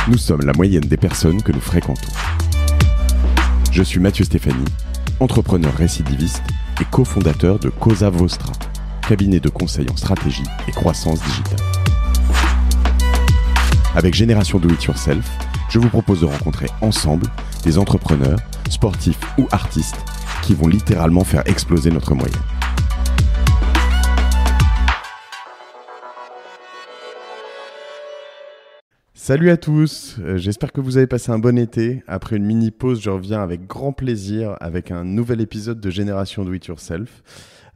Nous sommes la moyenne des personnes que nous fréquentons. Je suis Mathieu Stéphanie, entrepreneur récidiviste et cofondateur de Cosa Vostra, cabinet de conseil en stratégie et croissance digitale. Avec Génération Do It Yourself, je vous propose de rencontrer ensemble des entrepreneurs, sportifs ou artistes qui vont littéralement faire exploser notre moyenne. Salut à tous, j'espère que vous avez passé un bon été. Après une mini pause, je reviens avec grand plaisir avec un nouvel épisode de Génération Do It Yourself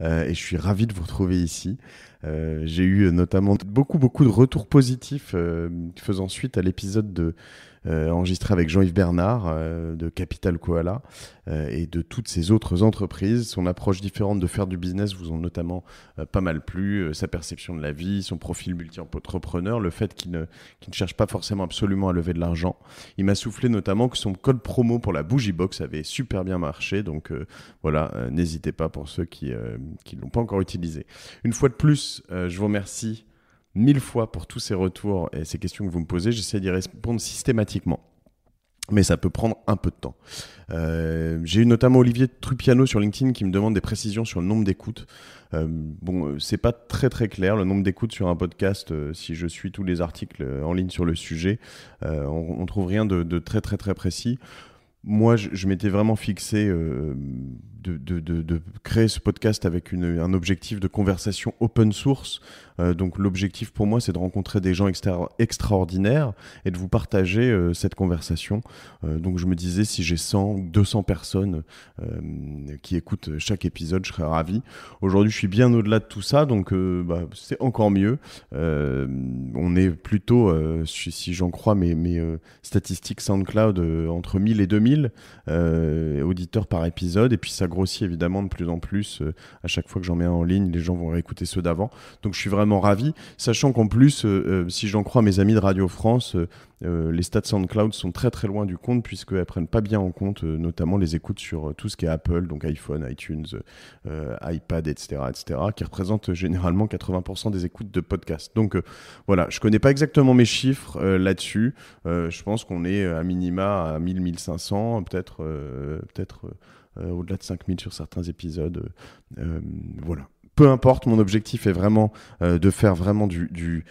et je suis ravi de vous retrouver ici. J'ai eu notamment beaucoup de retours positifs faisant suite à l'épisode enregistré avec Jean-Yves Bernard de Capital Koala et de toutes ces autres entreprises. Son approche différente de faire du business vous ont notamment pas mal plu, sa perception de la vie, son profil multi-entrepreneur, le fait qu'il ne cherche pas forcément absolument à lever de l'argent. Il m'a soufflé notamment que son code promo pour la Bougie Box avait super bien marché, donc voilà, n'hésitez pas pour ceux qui ne l'ont pas encore utilisé. Une fois de plus, je vous remercie 1000 fois pour tous ces retours et ces questions que vous me posez. J'essaie d'y répondre systématiquement, mais ça peut prendre un peu de temps. J'ai eu notamment Olivier Trupiano sur LinkedIn qui me demande des précisions sur le nombre d'écoutes. C'est pas très clair le nombre d'écoutes sur un podcast. Si je suis tous les articles en ligne sur le sujet, on trouve rien de très précis. Moi, je m'étais vraiment fixé de créer ce podcast avec un objectif de conversation open source. Donc l'objectif pour moi, c'est de rencontrer des gens extraordinaires et de vous partager cette conversation. Donc je me disais, si j'ai 100 ou 200 personnes qui écoutent chaque épisode, je serais ravi. Aujourd'hui, je suis bien au-delà de tout ça, donc c'est encore mieux. On est plutôt, si j'en crois mes statistiques SoundCloud, entre 1000 et 2000 auditeurs par épisode, et puis ça grossit évidemment de plus en plus. À chaque fois que j'en mets un en ligne, les gens vont réécouter ceux d'avant. Donc je suis vraiment ravi, sachant qu'en plus, si j'en crois mes amis de Radio France, les stats SoundCloud sont très loin du compte, puisqu'elles prennent pas bien en compte notamment les écoutes sur tout ce qui est Apple, donc iPhone, iTunes, iPad, etc., qui représentent généralement 80% des écoutes de podcasts. Donc voilà, je connais pas exactement mes chiffres là-dessus. Je pense qu'on est à minima à 1000-1500, peut-être au-delà de 5000 sur certains épisodes. Voilà. Peu importe, mon objectif est vraiment de faire vraiment du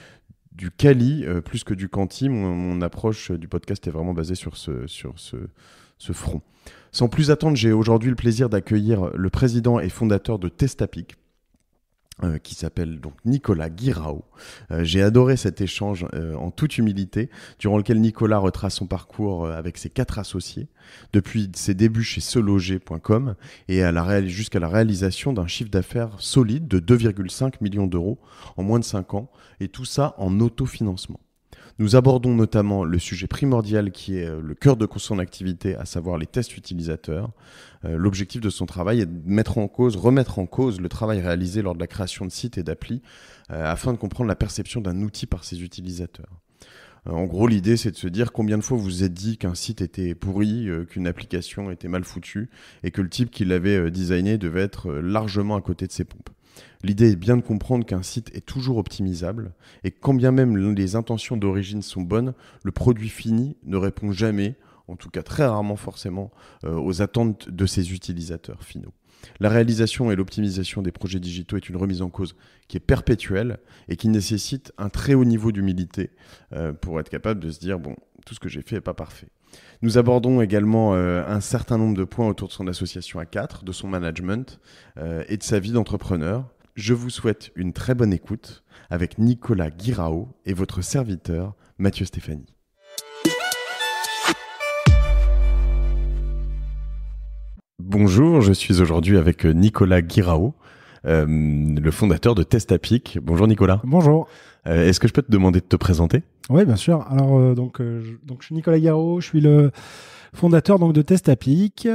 quali plus que du quanti. Mon approche du podcast est vraiment basée sur ce front. Sans plus attendre, j'ai aujourd'hui le plaisir d'accueillir le président et fondateur de Testapic, qui s'appelle donc Nicolas Guirao. J'ai adoré cet échange en toute humilité, durant lequel Nicolas retrace son parcours avec ses 4 associés, depuis ses débuts chez seloger.com et jusqu'à la réalisation d'un chiffre d'affaires solide de 2,5 millions d'euros en moins de 5 ans, et tout ça en autofinancement. Nous abordons notamment le sujet primordial qui est le cœur de son activité, à savoir les tests utilisateurs. L'objectif de son travail est de remettre en cause le travail réalisé lors de la création de sites et d'applis afin de comprendre la perception d'un outil par ses utilisateurs. En gros, l'idée, c'est de se dire combien de fois vous vous êtes dit qu'un site était pourri, qu'une application était mal foutue et que le type qui l'avait designé devait être largement à côté de ses pompes. L'idée est bien de comprendre qu'un site est toujours optimisable et quand bien même les intentions d'origine sont bonnes, le produit fini ne répond jamais, en tout cas très rarement forcément, aux attentes de ses utilisateurs finaux. La réalisation et l'optimisation des projets digitaux est une remise en cause qui est perpétuelle et qui nécessite un très haut niveau d'humilité pour être capable de se dire bon, tout ce que j'ai fait n'est pas parfait. Nous abordons également un certain nombre de points autour de son association à 4, de son management et de sa vie d'entrepreneur. Je vous souhaite une très bonne écoute avec Nicolas Guirao et votre serviteur Mathieu Stéphanie. Bonjour, je suis aujourd'hui avec Nicolas Guirao, le fondateur de Testapic. Bonjour Nicolas. Bonjour. Est-ce que je peux te demander de te présenter ? Oui, bien sûr. Alors, je suis Nicolas Guirao, je suis le fondateur de Testapic.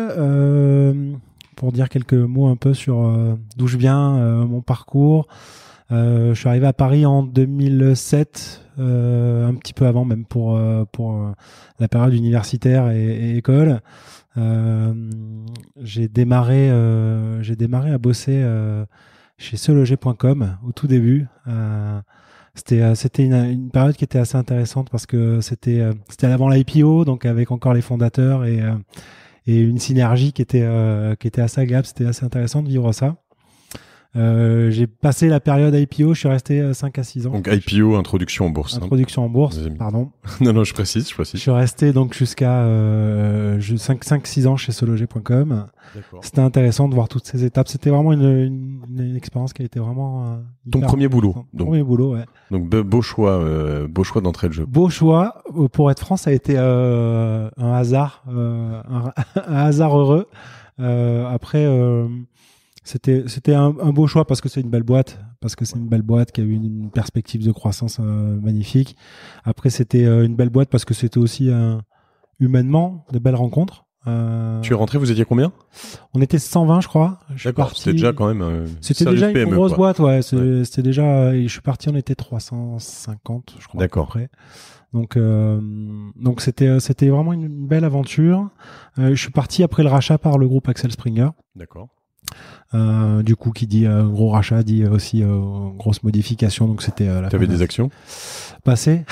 Pour dire quelques mots un peu sur d'où je viens, mon parcours. Je suis arrivé à Paris en 2007, un petit peu avant même pour la période universitaire et école. J'ai démarré à bosser chez seloger.com au tout début. C'était une période qui était assez intéressante parce que c'était avant l'IPO, donc avec encore les fondateurs et une synergie qui était assez agréable. C'était assez intéressant de vivre ça. J'ai passé la période IPO, je suis resté 5 à 6 ans. Donc IPO, introduction en bourse. Introduction en bourse, pardon. Non, je précise. Je suis resté donc jusqu'à 5-6 ans chez Sologer.com. D'accord. C'était intéressant de voir toutes ces étapes. C'était vraiment une expérience qui a été vraiment... Ton premier boulot. Premier boulot, ouais. Donc beau choix d'entrée de jeu. Beau choix. Pour être franc, ça a été un hasard, un hasard heureux. Après... C'était un beau choix parce que c'est une belle boîte, qui a eu une perspective de croissance magnifique. Après, c'était une belle boîte parce que c'était aussi humainement de belles rencontres. Tu es rentré, vous étiez combien ? On était 120, je crois. D'accord, c'était déjà quand même. C'était déjà une grosse boîte, ouais. C'était déjà. Et je suis parti, on était 350, je crois. D'accord. Après. Donc c'était vraiment une belle aventure. Je suis parti après le rachat par le groupe Axel Springer. D'accord. Du coup, qui dit gros rachat dit aussi grosse modification. Donc c'était la. T'avais des actions passées.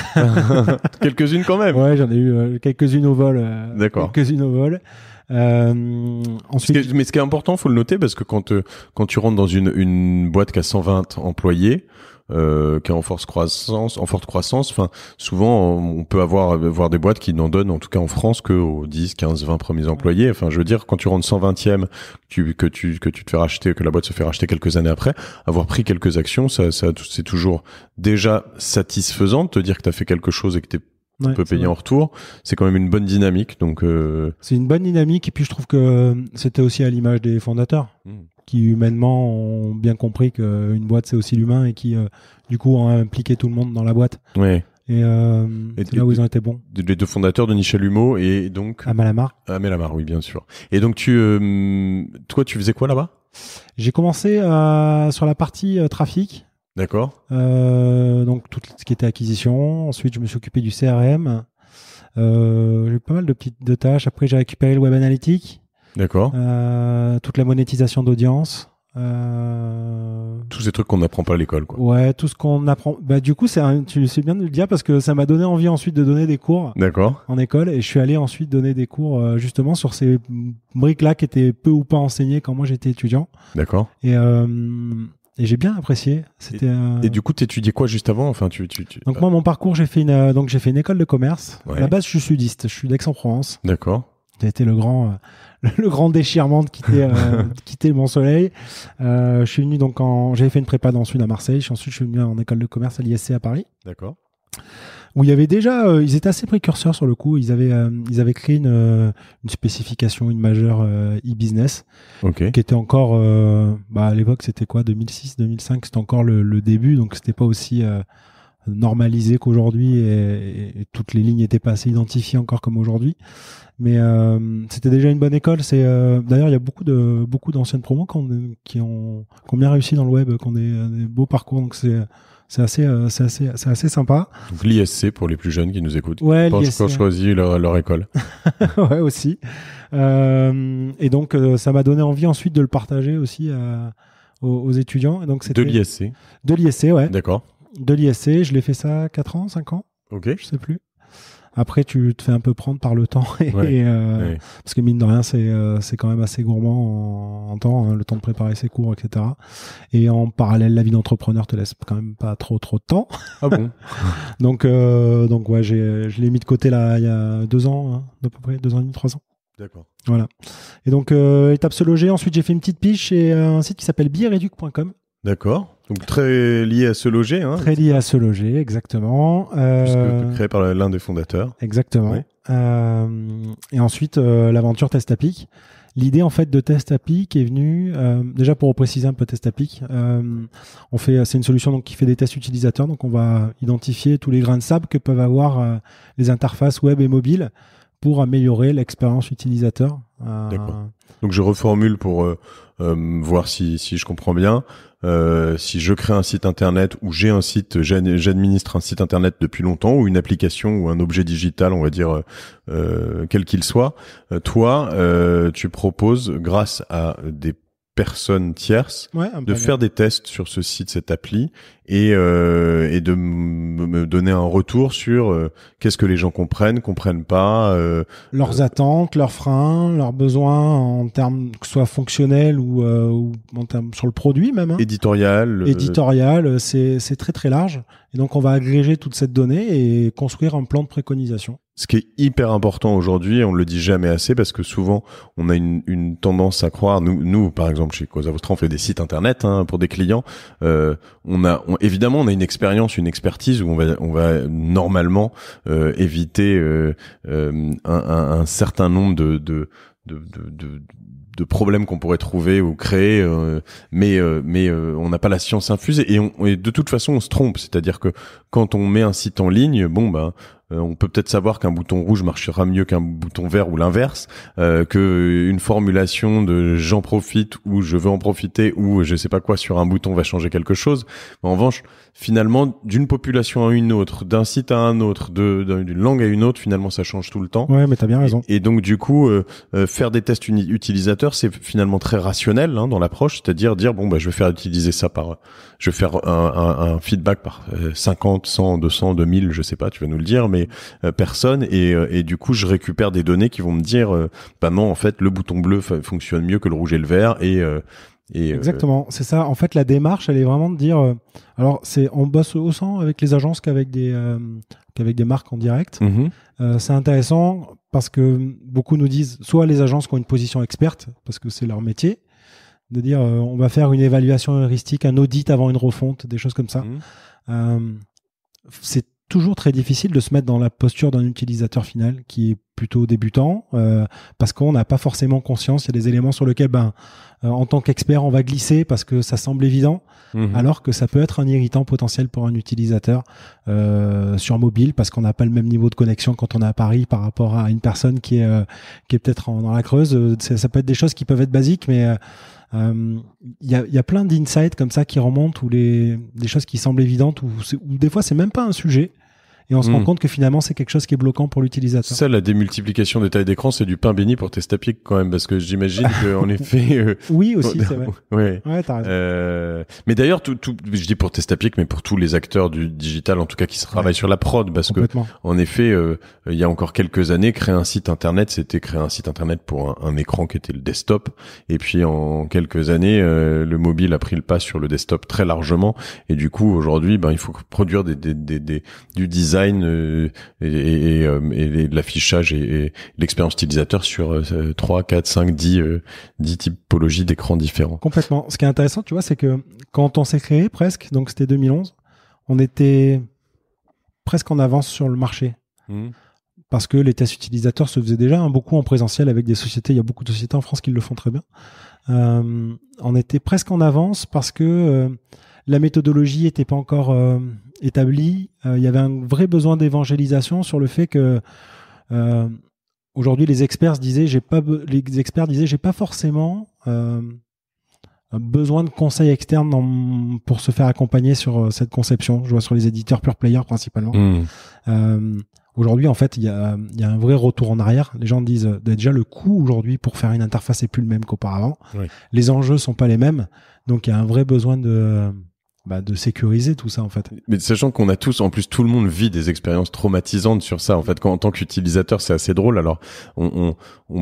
Quelques-unes quand même. Ouais, j'en ai eu quelques-unes au vol. D'accord. Quelques-unes au vol. Ensuite, mais ce qui est important, faut le noter, parce que quand tu rentres dans une boîte qui a 120 employés, qui est en forte croissance, enfin, souvent, on peut voir des boîtes qui n'en donnent, en tout cas en France, que aux 10, 15, 20 premiers employés. Enfin, je veux dire, quand tu rentres 120e, que tu te fais racheter, que la boîte se fait racheter quelques années après, avoir pris quelques actions, ça, c'est toujours déjà satisfaisant de te dire que t'as fait quelque chose et que tu peux payer en retour. C'est quand même une bonne dynamique. Donc, c'est une bonne dynamique. Et puis, je trouve que c'était aussi à l'image des fondateurs. Qui humainement ont bien compris qu'une boîte c'est aussi l'humain et qui du coup ont impliqué tout le monde dans la boîte. Ouais. Et c'est là où ils ont été bons. Les deux fondateurs, Denis Chalumeau et donc Amel Amar. Amel Amar, oui, bien sûr. Et donc toi, tu faisais quoi là-bas ? J'ai commencé sur la partie trafic. D'accord. Donc tout ce qui était acquisition. Ensuite, je me suis occupé du CRM. J'ai eu pas mal de tâches. Après, j'ai récupéré le web analytique. D'accord. Toute la monétisation d'audience. Tous ces trucs qu'on n'apprend pas à l'école, quoi. Ouais, tout ce qu'on apprend. Bah, du coup, tu sais bien de le dire parce que ça m'a donné envie ensuite de donner des cours. D'accord. En école, et je suis allé ensuite donner des cours justement sur ces briques-là qui étaient peu ou pas enseignées quand moi j'étais étudiant. D'accord. Et j'ai bien apprécié. Et du coup, t'étudiais quoi juste avant ? Enfin, Donc moi, mon parcours, j'ai fait une école de commerce. Ouais. À la base, je suis sudiste. Je suis d'Aix-en-Provence. D'accord. Ça a été le grand déchirement de quitter mon soleil. Je suis venu j'avais fait une prépa dans le sud à Marseille. Ensuite, je suis venu en école de commerce à l'ISC à Paris. D'accord. Où il y avait déjà, ils étaient assez précurseurs sur le coup. Ils avaient créé une spécification, une majeure e-business, qui était encore, à l'époque, c'était quoi, 2006, 2005, c'était encore le début, donc c'était pas aussi normalisé qu'aujourd'hui et toutes les lignes n'étaient pas assez identifiées encore comme aujourd'hui. Mais c'était déjà une bonne école. D'ailleurs, il y a beaucoup d'anciennes promos qui ont bien réussi dans le web, qui ont des beaux parcours. Donc c'est assez sympa. Donc l'ISC pour les plus jeunes qui nous écoutent. Ouais, l'ISC. Pour choisir leur école. Ouais, aussi. Et donc ça m'a donné envie ensuite de le partager aussi aux étudiants. Et donc, de l'ISC. De l'ISC, ouais. D'accord. De l'ISC, je l'ai fait ça 4 ans, 5 ans. Ok. Je sais plus. Après, tu te fais un peu prendre par le temps. Ouais. Parce que mine de rien, c'est quand même assez gourmand en temps, hein, le temps de préparer ses cours, etc. Et en parallèle, la vie d'entrepreneur te laisse quand même pas trop de temps. Ah bon? Donc ouais, je l'ai mis de côté là, il y a 2 ans, hein, à peu près, 2 ans et demi, 3 ans. D'accord. Voilà. Et donc, étape se loger. Ensuite, j'ai fait une petite piche chez un site qui s'appelle billereduc.com. D'accord. Donc très lié à Se Loger. Hein. Très lié à Se Loger, exactement. Puisque créé par l'un des fondateurs. Exactement. Oui. Et ensuite, l'aventure Testapic. L'idée en fait de Testapic est venue, déjà pour préciser un peu Testapic, c'est une solution donc, qui fait des tests utilisateurs. Donc on va identifier tous les grains de sable que peuvent avoir les interfaces web et mobiles pour améliorer l'expérience utilisateur. D'accord. Donc je reformule pour voir si je comprends bien. Si je crée un site internet ou j'administre un site internet depuis longtemps ou une application ou un objet digital, on va dire quel qu'il soit, toi tu proposes grâce à des personne tierce un de faire des tests sur ce site, cette appli, et de me donner un retour sur qu'est-ce que les gens comprennent pas, leurs attentes, leurs freins, leurs besoins en termes que ce soit fonctionnels ou en termes sur le produit même. Éditorial, c'est très très large. Et donc on va agréger toute cette donnée et construire un plan de préconisation. Ce qui est hyper important aujourd'hui, on le dit jamais assez parce que souvent on a une tendance à croire. Nous par exemple chez Causa Vostra, on fait des sites internet pour des clients. Évidemment, on a une expérience, une expertise où on va normalement éviter un certain nombre de problèmes qu'on pourrait trouver ou créer, mais on n'a pas la science infuse et de toute façon on se trompe. C'est-à-dire que quand on met un site en ligne, on peut peut-être savoir qu'un bouton rouge marchera mieux qu'un bouton vert ou l'inverse, que une formulation de j'en profite ou je veux en profiter ou je sais pas quoi sur un bouton va changer quelque chose. Mais en revanche, finalement, d'une population à une autre, d'un site à un autre, d'une langue à une autre, finalement, ça change tout le temps. Ouais, mais t'as bien raison. Et donc, du coup, faire des tests utilisateurs, c'est finalement très rationnel dans l'approche, c'est-à-dire dire je vais faire utiliser ça je vais faire un feedback par 50, 100, 200, 2000, je sais pas, tu vas nous le dire, mais personne et du coup, je récupère des données qui vont me dire non, en fait, le bouton bleu fonctionne mieux que le rouge et le vert Exactement, c'est ça. En fait, la démarche, elle est vraiment de dire. On bosse autant avec les agences qu'avec des marques en direct. C'est intéressant parce que beaucoup nous disent, soit les agences qui ont une position experte parce que c'est leur métier, de dire on va faire une évaluation heuristique, un audit avant une refonte, des choses comme ça. C'est toujours très difficile de se mettre dans la posture d'un utilisateur final qui est plutôt débutant parce qu'on n'a pas forcément conscience. Il y a des éléments sur lesquels en tant qu'expert on va glisser parce que ça semble évident alors que ça peut être un irritant potentiel pour un utilisateur sur mobile parce qu'on n'a pas le même niveau de connexion quand on est à Paris par rapport à une personne qui est peut-être dans la Creuse. Ça peut être des choses qui peuvent être basiques mais il y a plein d'insights comme ça qui remontent ou des choses qui semblent évidentes ou des fois c'est même pas un sujet et on se rend compte que finalement c'est quelque chose qui est bloquant pour l'utilisateur. Ça, la démultiplication des tailles d'écran, c'est du pain béni pour Testapic quand même, parce que j'imagine qu'en effet... Oui, aussi, c'est vrai. Ouais, t'as raison. Mais d'ailleurs, je dis pour Testapic, mais pour tous les acteurs du digital, en tout cas qui travaillent sur la prod, parce que en effet, il y a encore quelques années, créer un site internet, c'était créer un site internet pour un écran qui était le desktop, et puis en quelques années, le mobile a pris le pas sur le desktop très largement, et du coup, aujourd'hui, il faut produire du design et de l'affichage et l'expérience utilisateur sur 3, 4, 5, 10 typologies d'écrans différents. Complètement. Ce qui est intéressant, tu vois, c'est que quand on s'est créé presque, donc c'était 2011, on était presque en avance sur le marché. Parce que les tests utilisateurs se faisaient déjà beaucoup en présentiel avec des sociétés. Il y a beaucoup de sociétés en France qui le font très bien. On était presque en avance parce que la méthodologie n'était pas encore établie. Il y avait un vrai besoin d'évangélisation sur le fait que aujourd'hui les experts disaient j'ai pas forcément besoin de conseils externes pour se faire accompagner sur cette conception. Je vois sur les éditeurs pure player principalement. Aujourd'hui, en fait, il y a un vrai retour en arrière. Les gens disent déjà le coût aujourd'hui pour faire une interface est plus le même qu'auparavant. Oui. Les enjeux sont pas les mêmes, donc il y a un vrai besoin de sécuriser tout ça en fait. Mais sachant qu'on a tous, en plus tout le monde vit des expériences traumatisantes sur ça en fait. En tant qu'utilisateur, c'est assez drôle. Alors on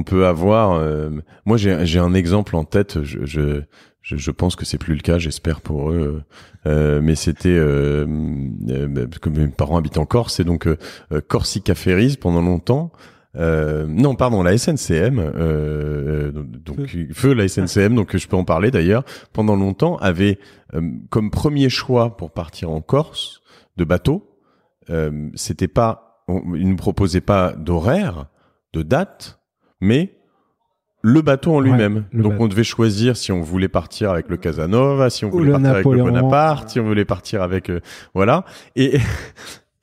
peut avoir, moi j'ai un exemple en tête. Je pense que c'est plus le cas, j'espère pour eux. Mais c'était parce que mes parents habitent en Corse et donc Corsica Ferries pendant longtemps. Non, pardon, la SNCM, Feu la SNCM, donc je peux en parler d'ailleurs. Pendant longtemps, avait comme premier choix pour partir en Corse de bateau, c'était pas, ils ne proposaient pas d'horaire, de date, mais le bateau en lui-même. Donc on devait choisir si on voulait partir avec le Casanova, si on voulait partir avec le Bonaparte, si on voulait partir avec voilà.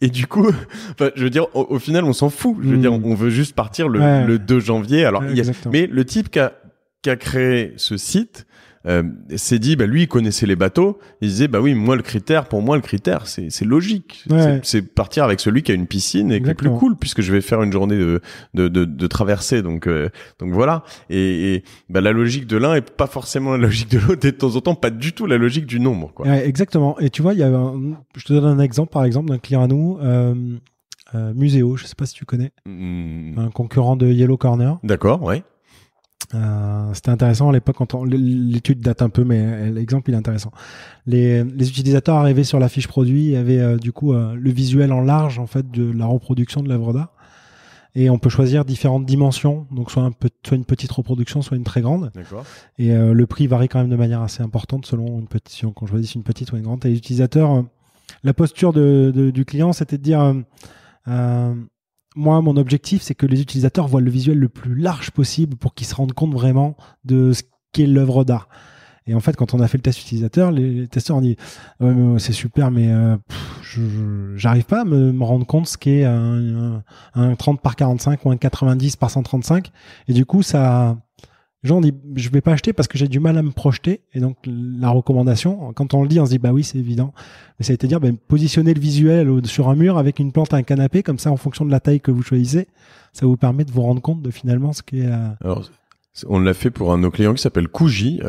Et du coup, je veux dire, au final, on s'en fout. Je veux dire, on veut juste partir le 2 janvier. Alors, mais le type qui a créé ce site s'est dit, lui, il connaissait les bateaux. Il disait, oui, pour moi, le critère, c'est logique. Ouais. C'est partir avec celui qui a une piscine et qui est plus cool, puisque je vais faire une journée de traversée. Donc voilà. Et la logique de l'un est pas forcément la logique de l'autre, et de temps en temps, pas du tout la logique du nombre, quoi. Ouais, exactement. Et tu vois, je te donne un exemple, par exemple, d'un client à nous, Muséo, je sais pas si tu connais, un concurrent de Yellow Corner. D'accord, ouais. C'était intéressant à l'époque, l'étude date un peu, mais l'exemple il est intéressant. Les utilisateurs arrivaient sur la fiche produit et avaient du coup le visuel en large en fait de la reproduction de l'œuvre d'art. Et on peut choisir différentes dimensions, donc soit une petite reproduction, soit une très grande. D'accord. Et le prix varie quand même de manière assez importante selon si on choisit une petite ou une grande. Et l'utilisateur, la posture du client, c'était de dire moi, mon objectif, c'est que les utilisateurs voient le visuel le plus large possible pour qu'ils se rendent compte vraiment de ce qu'est l'œuvre d'art. Et en fait, quand on a fait le test utilisateur, les testeurs ont dit c'est super, mais j'arrive pas à me rendre compte ce qu'est un 30 par 45 ou un 90 par 135. Et du coup, les gens ont dit je vais pas acheter parce que j'ai du mal à me projeter. Et donc la recommandation, quand on le dit, on se dit oui, c'est évident. Mais ça a été dire positionnez le visuel sur un mur avec une plante à un canapé, comme ça en fonction de la taille que vous choisissez, ça vous permet de vous rendre compte de finalement ce qu'est Alors, on l'a fait pour un de nos clients qui s'appelle Kuji,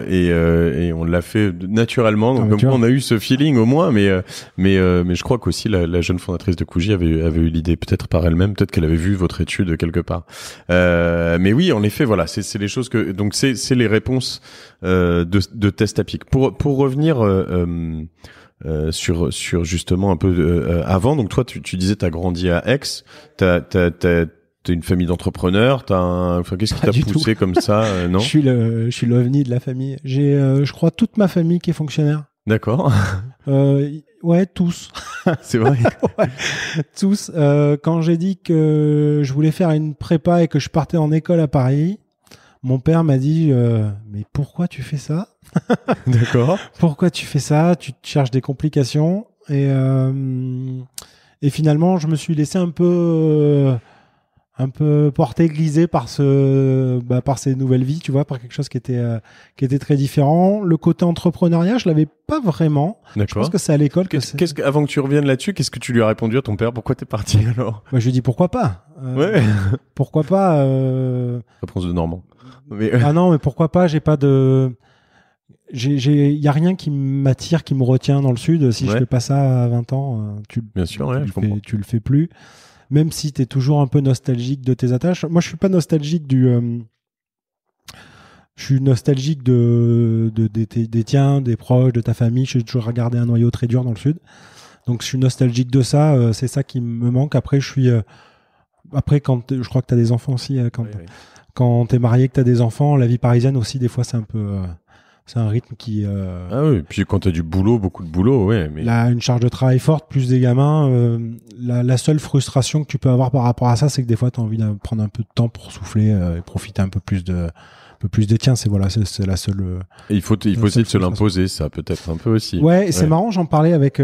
et on l'a fait naturellement. Donc on a eu ce feeling au moins, mais je crois qu'aussi la jeune fondatrice de Kuji avait eu l'idée peut-être par elle-même, peut-être qu'elle avait vu votre étude quelque part. Mais oui, en effet, voilà, c'est les choses que donc c'est les réponses de test APIC. Pour revenir sur justement un peu avant. Donc toi, tu disais t'as grandi à Aix, t'es une famille d'entrepreneurs, qu'est-ce qui t'a poussé comme ça, non? Je suis l'ovni de la famille. J'ai, je crois, toute ma famille qui est fonctionnaire. D'accord. Ouais, tous. C'est vrai. Ouais, tous. Quand j'ai dit que je voulais faire une prépa et que je partais en école à Paris, mon père m'a dit mais pourquoi tu fais ça? D'accord. Pourquoi tu fais ça? Tu te cherches des complications. Et finalement, je me suis laissé un peu porté, glisé par ces nouvelles vies, tu vois, par quelque chose qui était très différent. Le côté entrepreneuriat, je l'avais pas vraiment. D'accord. Je pense que c'est à l'école avant que tu reviennes là-dessus, qu'est-ce que tu lui as répondu à ton père? Pourquoi t'es parti alors? Je lui ai dit pourquoi pas. Ouais. Pourquoi pas. Réponse de Normand. Mais... Ah non, mais pourquoi pas? J'ai pas de. Y a rien qui m'attire, qui me retient dans le sud. Si je fais pas ça à 20 ans, bien sûr, tu le fais plus. Même si tu es toujours un peu nostalgique de tes attaches. Moi, je suis pas nostalgique je suis nostalgique des tiens, des proches, de ta famille. J'ai toujours regardé un noyau très dur dans le sud. Donc, je suis nostalgique de ça. C'est ça qui me manque. Après, je crois que tu as des enfants aussi. Quand tu es marié, que tu as des enfants, la vie parisienne aussi, des fois, c'est un peu... c'est un rythme qui... Ah oui, puis quand tu as du boulot, beaucoup de boulot, ouais. Mais... Là, une charge de travail forte, plus des gamins. La seule frustration que tu peux avoir par rapport à ça, c'est que des fois, tu as envie de prendre un peu de temps pour souffler et profiter un peu plus des tiens. C'est la seule... Et il faut essayer de se l'imposer, ça, peut-être un peu aussi. Ouais, et c'est marrant, on en parlait avec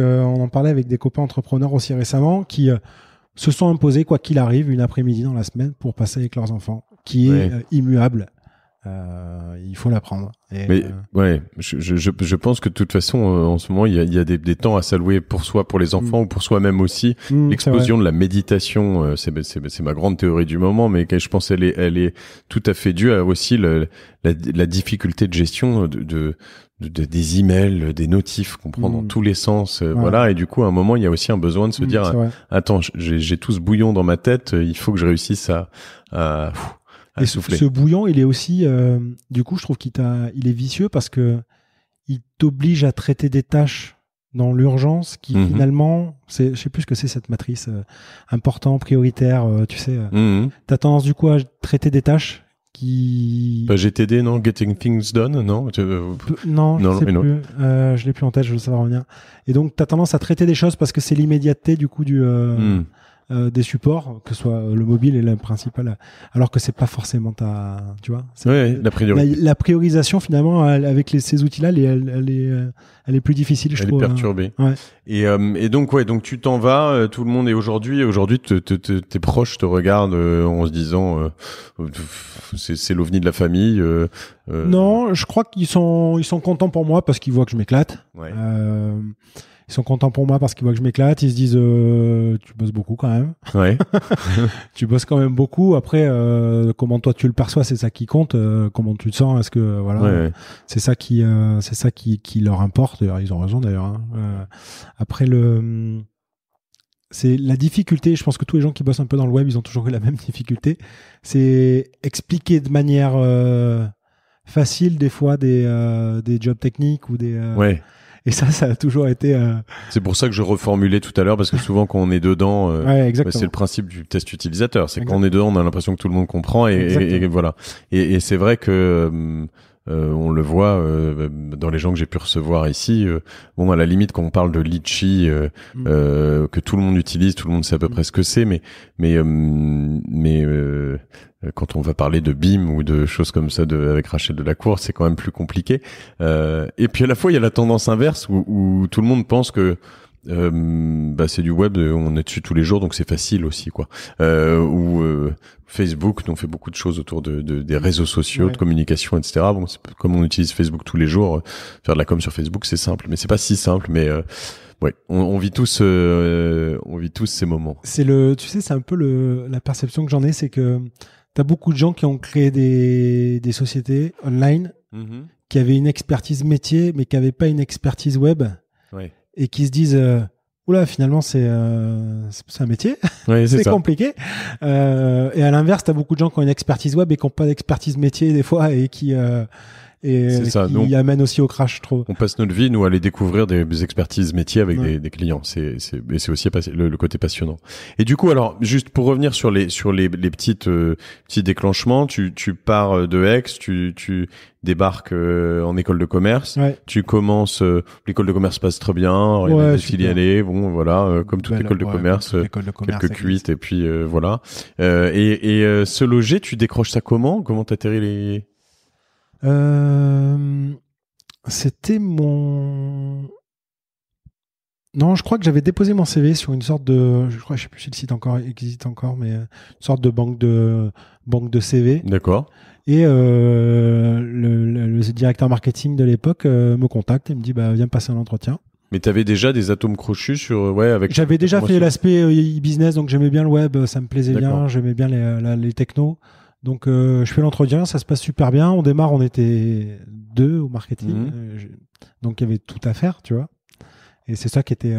des copains entrepreneurs aussi récemment qui se sont imposés, quoi qu'il arrive, une après-midi dans la semaine pour passer avec leurs enfants, qui est immuable. Il faut l'apprendre. Mais je pense que de toute façon en ce moment il y a des temps à s'allouer pour soi, pour les enfants ou pour soi-même aussi. L'explosion de la méditation, c'est ma grande théorie du moment, mais je pense elle est tout à fait due à aussi la difficulté de gestion des emails, des notifs qu'on prend dans tous les sens, voilà. Et du coup à un moment il y a aussi un besoin de se dire attends, j'ai tout ce bouillon dans ma tête, il faut que je réussisse à et ce bouillon, il est aussi, du coup, je trouve il est vicieux parce que il t'oblige à traiter des tâches dans l'urgence qui finalement, je sais plus ce que c'est cette matrice important, prioritaire, tu sais. T'as tendance du coup à traiter des tâches qui. GTD, non? Getting Things Done, non? Non, je sais plus. Je l'ai plus en tête, je veux savoir revenir. Et donc, t'as tendance à traiter des choses parce que c'est l'immédiateté du coup des supports, que ce soit le mobile et le principal, alors que c'est pas forcément tu vois. La priorité. La priorisation finalement avec ces outils-là, elle est plus difficile, je trouve. Elle est perturbée. Ouais. Et donc tu t'en vas, tout le monde est aujourd'hui tes proches te regardent en se disant c'est l'ovni de la famille. Non, je crois qu'ils sont contents pour moi parce qu'ils voient que je m'éclate. Ouais. Ils sont contents pour moi parce qu'ils voient que je m'éclate. Ils se disent tu bosses beaucoup quand même. Ouais. Tu bosses quand même beaucoup. Après, comment toi tu le perçois, c'est ça qui compte. Comment tu te sens, est-ce que voilà, Ouais. c'est ça qui leur importe. D'ailleurs, ils ont raison d'ailleurs. Hein. Après c'est la difficulté. Je pense que tous les gens qui bossent un peu dans le web, ils ont toujours eu la même difficulté. C'est expliquer de manière facile des fois des jobs techniques ou des. Ouais. Et ça a toujours été. C'est pour ça que je reformulais tout à l'heure, parce que souvent quand on est dedans, c'est le principe du test utilisateur. C'est quand on est dedans, on a l'impression que tout le monde comprend et voilà. Et c'est vrai que on le voit dans les gens que j'ai pu recevoir ici. Bon, à la limite, quand on parle de Litchi, que tout le monde utilise, tout le monde sait à peu près ce que c'est, mais quand on va parler de BIM ou de choses comme ça avec Rachel Delacour, c'est quand même plus compliqué. Et puis à la fois, il y a la tendance inverse où tout le monde pense que c'est du web, on est dessus tous les jours, donc c'est facile aussi, quoi. Facebook, on fait beaucoup de choses autour des réseaux sociaux, de communication, etc. Bon, comme on utilise Facebook tous les jours, faire de la com sur Facebook, c'est simple, mais c'est pas si simple, mais ouais, on vit tous ces moments. Tu sais, c'est un peu la perception que j'en ai, c'est que t'as beaucoup de gens qui ont créé des sociétés online, qui avaient une expertise métier, mais qui n'avaient pas une expertise web, et qui se disent oula, finalement c'est un métier, c'est compliqué. Et à l'inverse, t'as beaucoup de gens qui ont une expertise web et qui n'ont pas d'expertise métier des fois, et qui amène aussi au crash, je trouve. On passe notre vie, nous, à aller découvrir des expertises métiers avec des clients. C'est aussi le côté passionnant. Et du coup, alors, juste pour revenir sur les petits déclenchements, tu pars de Aix, tu débarques en école de commerce. Tu commences, l'école de commerce passe très bien, il y a des filiales, bon, voilà, comme toute école de commerce, quelques cuites, et puis voilà. Et se loger, tu décroches ça comment? Comment t'atterris les... C'était mon... Non, je crois que j'avais déposé mon CV sur une sorte de... Je sais plus si le site existe encore, mais une sorte de banque de CV. D'accord. Et le directeur marketing de l'époque me contacte et me dit viens passer un entretien. Mais tu avais déjà des atomes crochus sur avec. J'avais déjà fait l'aspect e-business, donc j'aimais bien le web, ça me plaisait bien, j'aimais bien les technos. Donc je fais l'entretien, ça se passe super bien. On démarre, on était 2 au marketing, donc il y avait tout à faire, tu vois. Et c'est ça qui était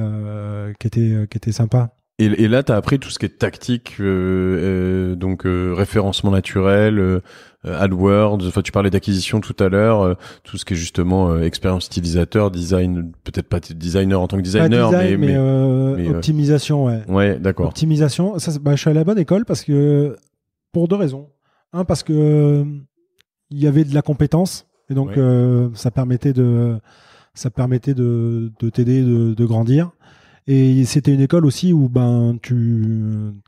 sympa. Et là, tu as appris tout ce qui est tactique, donc référencement naturel, AdWords. Enfin, tu parlais d'acquisition tout à l'heure, tout ce qui est justement expérience utilisateur, design, peut-être pas designer en tant que designer, mais optimisation, ouais. Ouais, d'accord. Optimisation. Ça, je suis à la bonne école pour 2 raisons. Un, parce que il y avait de la compétence et donc ça permettait de t'aider de grandir. Et c'était une école aussi où tu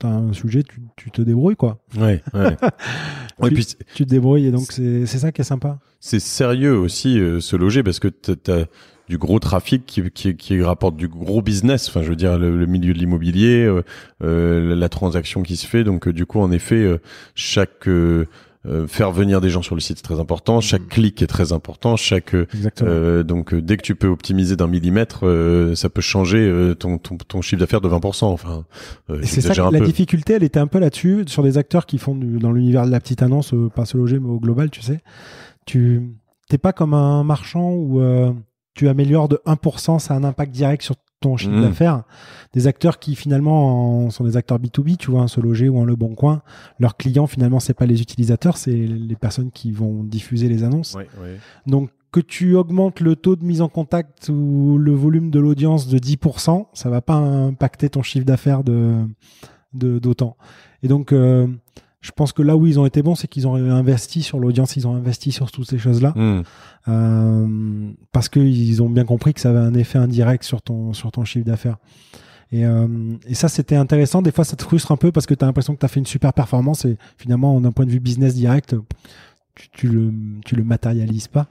as un sujet, tu te débrouilles, quoi. Ouais. Tu te débrouilles, et donc c'est ça qui est sympa. C'est sérieux aussi se loger, parce que t'as du gros trafic qui rapporte du gros business. Enfin, je veux dire, le milieu de l'immobilier, la transaction qui se fait. Donc, du coup, en effet, faire venir des gens sur le site, c'est très important. Chaque clic est très important. Donc, dès que tu peux optimiser d'1 millimètre, ça peut changer ton chiffre d'affaires de 20%. Enfin, et c'est ça, la difficulté, elle était un peu là-dessus, sur des acteurs qui font dans l'univers de la petite annonce, pas se loger, mais au global, tu sais. T'es pas comme un marchand où tu améliores de 1%, ça a un impact direct sur ton chiffre d'affaires. Des acteurs qui finalement sont des acteurs B2B, tu vois, un Se Loger ou un Le Bon Coin. Leurs clients, finalement, c'est pas les utilisateurs, c'est les personnes qui vont diffuser les annonces. Donc, que tu augmentes le taux de mise en contact ou le volume de l'audience de 10%, ça va pas impacter ton chiffre d'affaires d'autant. Et donc, je pense que là où ils ont été bons, c'est qu'ils ont investi sur l'audience, ils ont investi sur toutes ces choses-là, parce qu'ils ont bien compris que ça avait un effet indirect sur ton chiffre d'affaires. Et ça, c'était intéressant. Des fois, ça te frustre un peu parce que tu as l'impression que tu as fait une super performance et finalement, d'un point de vue business direct, tu le matérialises pas.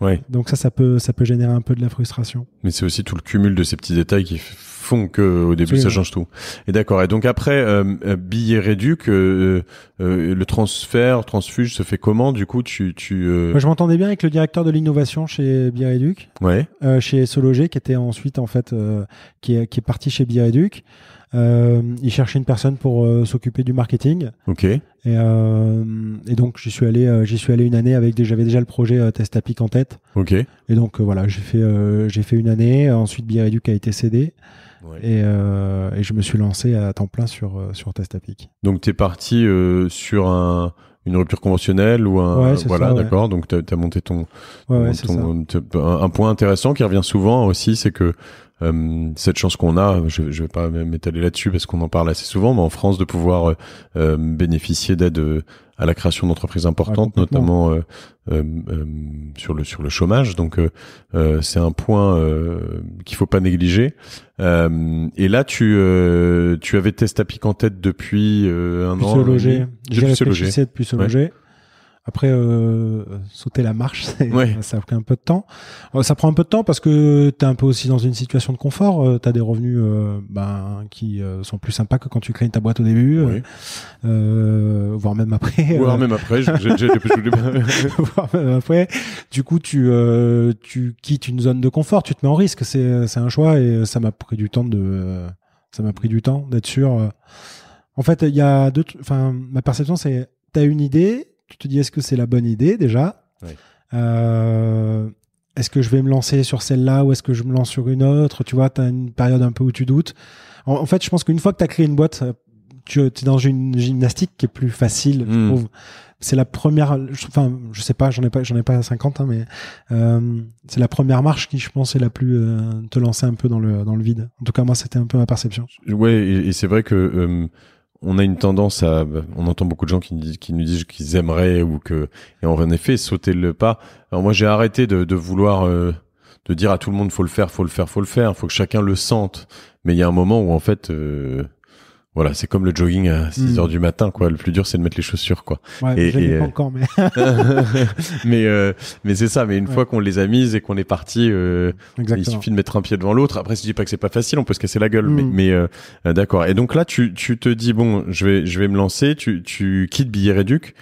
Ouais. Donc ça peut générer un peu de la frustration. Mais c'est aussi tout le cumul de ces petits détails qui font que au début ça change tout. Et d'accord. Et donc après billet réduc, le transfuge se fait comment du coup Moi, je m'entendais bien avec le directeur de l'innovation chez Bireduc, chez Sologer, qui était ensuite en fait qui est parti chez Bireduc. Il cherchait une personne pour s'occuper du marketing. Ok. Et donc j'y suis allé une année j'avais déjà le projet Testapic en tête. Ok. Et donc voilà, j'ai fait une année. Ensuite Bireduc a été cédé. Ouais. Et je me suis lancé à temps plein sur Testapic. Donc t'es parti sur une rupture conventionnelle ou voilà, ça, d'accord. Ouais. Donc t'as monté un point intéressant qui revient souvent aussi, c'est que cette chance qu'on a, je vais pas m'étaler là-dessus parce qu'on en parle assez souvent, mais en France de pouvoir bénéficier d'aide à la création d'entreprises importantes, notamment sur le chômage. Donc c'est un point qu'il faut pas négliger. Et là tu avais Testapic en tête depuis un an. J'ai réfléchi depuis se loger. Après, sauter la marche, ça a pris un peu de temps. Ça prend un peu de temps parce que tu es un peu aussi dans une situation de confort. Tu as des revenus qui sont plus sympas que quand tu crées ta boîte au début, voire même après. Voire même après, voire même après. Du coup, tu quittes une zone de confort, tu te mets en risque. C'est un choix et ça m'a pris du temps d'être sûr. En fait, il y a ma perception, c'est tu as une idée. Tu te dis, est-ce que c'est la bonne idée déjà ? Est-ce que je vais me lancer sur celle-là ou est-ce que je me lance sur une autre ? Tu vois, tu as une période un peu où tu doutes. En fait, je pense qu'une fois que tu as créé une boîte, tu es dans une gymnastique qui est plus facile, je trouve. C'est la première... je sais pas, j'en ai pas 50, hein, mais c'est la première marche qui, je pense, est la plus... te lancer un peu dans le vide. En tout cas, moi, c'était un peu ma perception. Ouais, et c'est vrai que... on a une tendance on entend beaucoup de gens qui nous disent qu'ils aimeraient et en effet, sauter le pas. Alors moi, j'ai arrêté de vouloir, de dire à tout le monde, faut le faire. Faut que chacun le sente. Mais il y a un moment où, en fait, voilà, c'est comme le jogging à 6 heures du matin, quoi. Le plus dur, c'est de mettre les chaussures, quoi. Ouais, je l'ai pas encore, mais. mais c'est ça. Mais une fois qu'on les a mises et qu'on est parti, il suffit de mettre un pied devant l'autre. Après, je dis pas que c'est pas facile, on peut se casser la gueule. Mais d'accord. Et donc là, tu te dis, bon, je vais me lancer. Tu quittes Billet Réduc.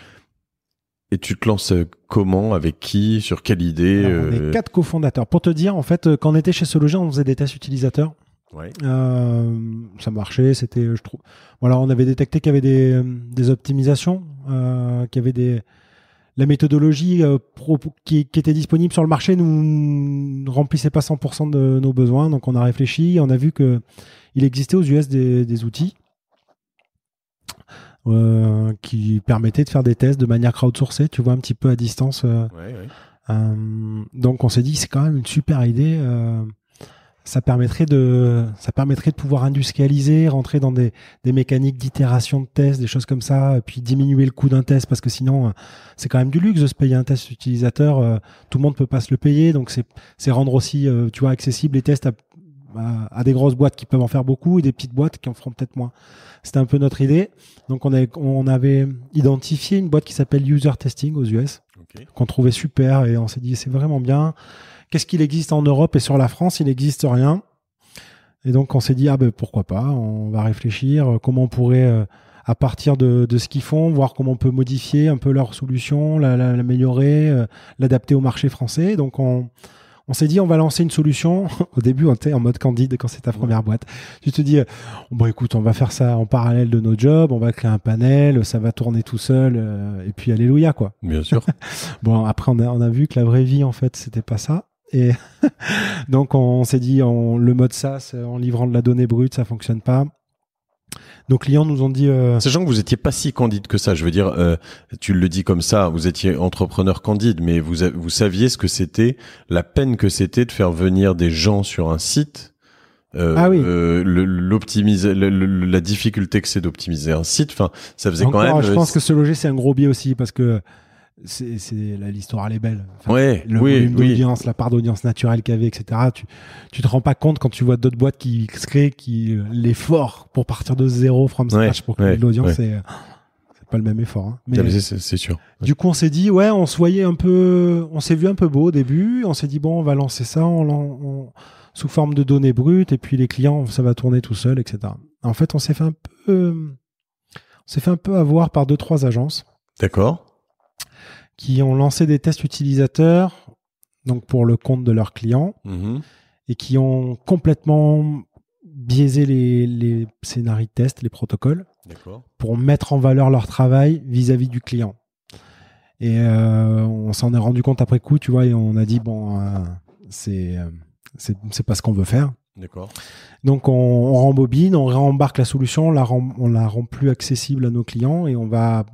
Et tu te lances comment, avec qui, sur quelle idée? Alors, on est 4 cofondateurs. Pour te dire, en fait, quand on était chez Sologer, on faisait des tests utilisateurs. Ouais. Ça marchait, je trouve. Voilà, on avait détecté qu'il y avait des optimisations, qu'il y avait la méthodologie qui était disponible sur le marché ne remplissait pas 100% de nos besoins. Donc on a réfléchi, on a vu que il existait aux US des outils qui permettaient de faire des tests de manière crowdsourcée, tu vois, un petit peu à distance. Donc on s'est dit c'est quand même une super idée. Ça permettrait de pouvoir industrialiser, rentrer dans des mécaniques d'itération de tests, des choses comme ça, et puis diminuer le coût d'un test, parce que sinon, c'est quand même du luxe de se payer un test utilisateur. Tout le monde peut pas se le payer, donc c'est rendre aussi, tu vois, accessible les tests à des grosses boîtes qui peuvent en faire beaucoup et des petites boîtes qui en feront peut-être moins. C'était un peu notre idée. Donc on avait identifié une boîte qui s'appelle User Testing aux US, qu'on trouvait super, et on s'est dit c'est vraiment bien. Qu'est-ce qu'il existe en Europe et sur la France? Il n'existe rien. Et donc, on s'est dit, pourquoi pas? On va réfléchir comment on pourrait, à partir de ce qu'ils font, voir comment on peut modifier un peu leur solution, l'améliorer, l'adapter au marché français. Donc, on s'est dit, on va lancer une solution. Au début, on était en mode candide quand c'est ta première boîte. Tu te dis, écoute, on va faire ça en parallèle de nos jobs, on va créer un panel, ça va tourner tout seul, et puis alléluia, quoi. Bien sûr. Bon, après, on a vu que la vraie vie, en fait, c'était pas ça. Et donc, on s'est dit, le mode SaaS, en livrant de la donnée brute, ça fonctionne pas. Nos clients nous ont dit... Sachant que vous étiez pas si candide que ça, je veux dire, tu le dis comme ça, vous étiez entrepreneur candide, mais vous saviez ce que c'était, la peine que c'était de faire venir des gens sur un site, l'optimiser, la difficulté que c'est d'optimiser un site, enfin, ça faisait encore, quand même... Je pense que se loger, c'est un gros biais aussi, parce que l'histoire elle est belle. Le volume d'audience, la part d'audience naturelle qu'il y avait, etc. Tu te rends pas compte quand tu vois d'autres boîtes qui créent l'effort pour partir de zéro from scratch pour créer de l'audience, c'est pas le même effort. Hein. Mais c'est sûr. Du coup, on s'est dit, on s'est vu un peu beau au début. On s'est dit, bon, on va lancer ça sous forme de données brutes, et puis les clients, ça va tourner tout seul, etc. En fait, on s'est fait un peu avoir par 2-3 agences. D'accord. Qui ont lancé des tests utilisateurs, donc pour le compte de leurs clients, et qui ont complètement biaisé les scénarios de test, les protocoles, pour mettre en valeur leur travail vis-à-vis du client. Et on s'en est rendu compte après coup, tu vois, et on a dit, bon, c'est pas ce qu'on veut faire. D'accord. Donc on rembobine, on réembarque la solution, on la rend plus accessible à nos clients, et on va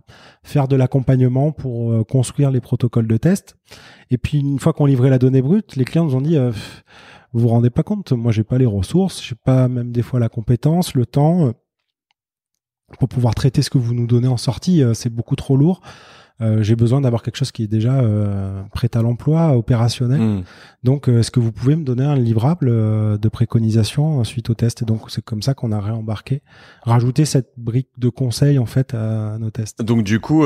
faire de l'accompagnement pour construire les protocoles de test. Et puis une fois qu'on livrait la donnée brute, les clients nous ont dit vous vous rendez pas compte, moi j'ai pas les ressources, j'ai pas même des fois la compétence, le temps pour pouvoir traiter ce que vous nous donnez en sortie, c'est beaucoup trop lourd. J'ai besoin d'avoir quelque chose qui est déjà prêt à l'emploi, opérationnel. Donc, est-ce que vous pouvez me donner un livrable de préconisation suite au test? Et donc, c'est comme ça qu'on a rajouté cette brique de conseil en fait à nos tests. Donc, du coup,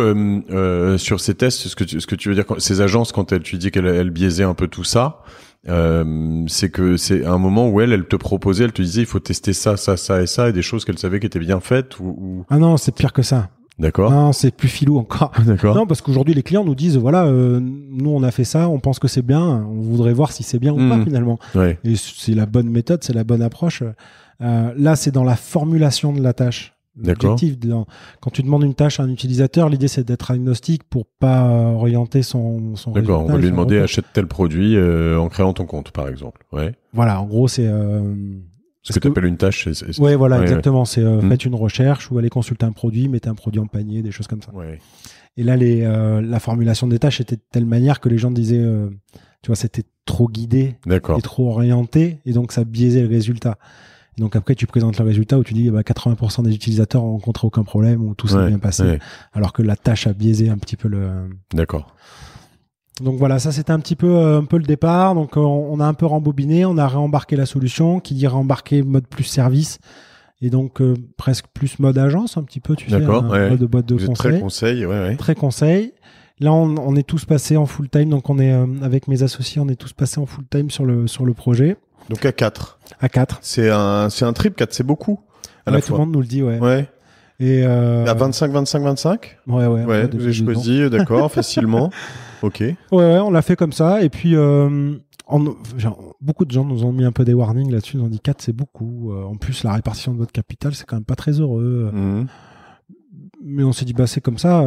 sur ces tests, ce que tu veux dire, ces agences, quand tu dis qu'elles biaisaient un peu tout ça, c'est que c'est un moment où elle te proposait, elle te disait, il faut tester ça, ça, ça et ça, et des choses qu'elle savait qui étaient bien faites ou... Ah non, c'est pire que ça. D'accord. Non, c'est plus filou encore. D'accord. Non, parce qu'aujourd'hui, les clients nous disent, voilà, nous, on a fait ça, on pense que c'est bien, on voudrait voir si c'est bien ou pas, finalement. Ouais. Et c'est la bonne méthode, c'est la bonne approche. Là, c'est dans la formulation de la tâche. L'objectif, quand tu demandes une tâche à un utilisateur, l'idée, c'est d'être agnostique pour pas orienter son résultat. D'accord, on va lui demander, achète tel produit en créant ton compte, par exemple. Ouais. Voilà, en gros, c'est... Ce que tu appelles une tâche. Oui, voilà, exactement. Ouais. C'est faites une recherche ou allez consulter un produit, mettez un produit en panier, des choses comme ça. Ouais. Et là, la formulation des tâches était de telle manière que les gens disaient, tu vois, c'était trop guidé et trop orienté, et donc ça biaisait le résultat. Et donc après, tu présentes le résultat où tu dis 80% des utilisateurs n'ont rencontré aucun problème, ou tout s'est bien passé, alors que la tâche a biaisé un petit peu le... D'accord. Donc voilà, ça c'était un peu le départ. Donc on a un peu rembobiné, on a réembarqué la solution, qui dit réembarquer mode plus service, et donc presque plus mode agence un petit peu, tu sais, mode boîte de conseil. Très conseil, Très conseil. Là on est tous passés en full time, donc on est avec mes associés, on est tous passés en full time sur le projet. Donc à 4. À 4. C'est un trip 4, c'est beaucoup. À la fois. Tout le monde nous le dit, Ouais. Et à 25. Ouais, vous avez choisi, d'accord, facilement. Ok. Ouais, on l'a fait comme ça. Et puis, beaucoup de gens nous ont mis un peu des warnings là-dessus. Ils nous ont dit 4, c'est beaucoup. En plus, la répartition de votre capital, c'est quand même pas très heureux. Mais on s'est dit, c'est comme ça,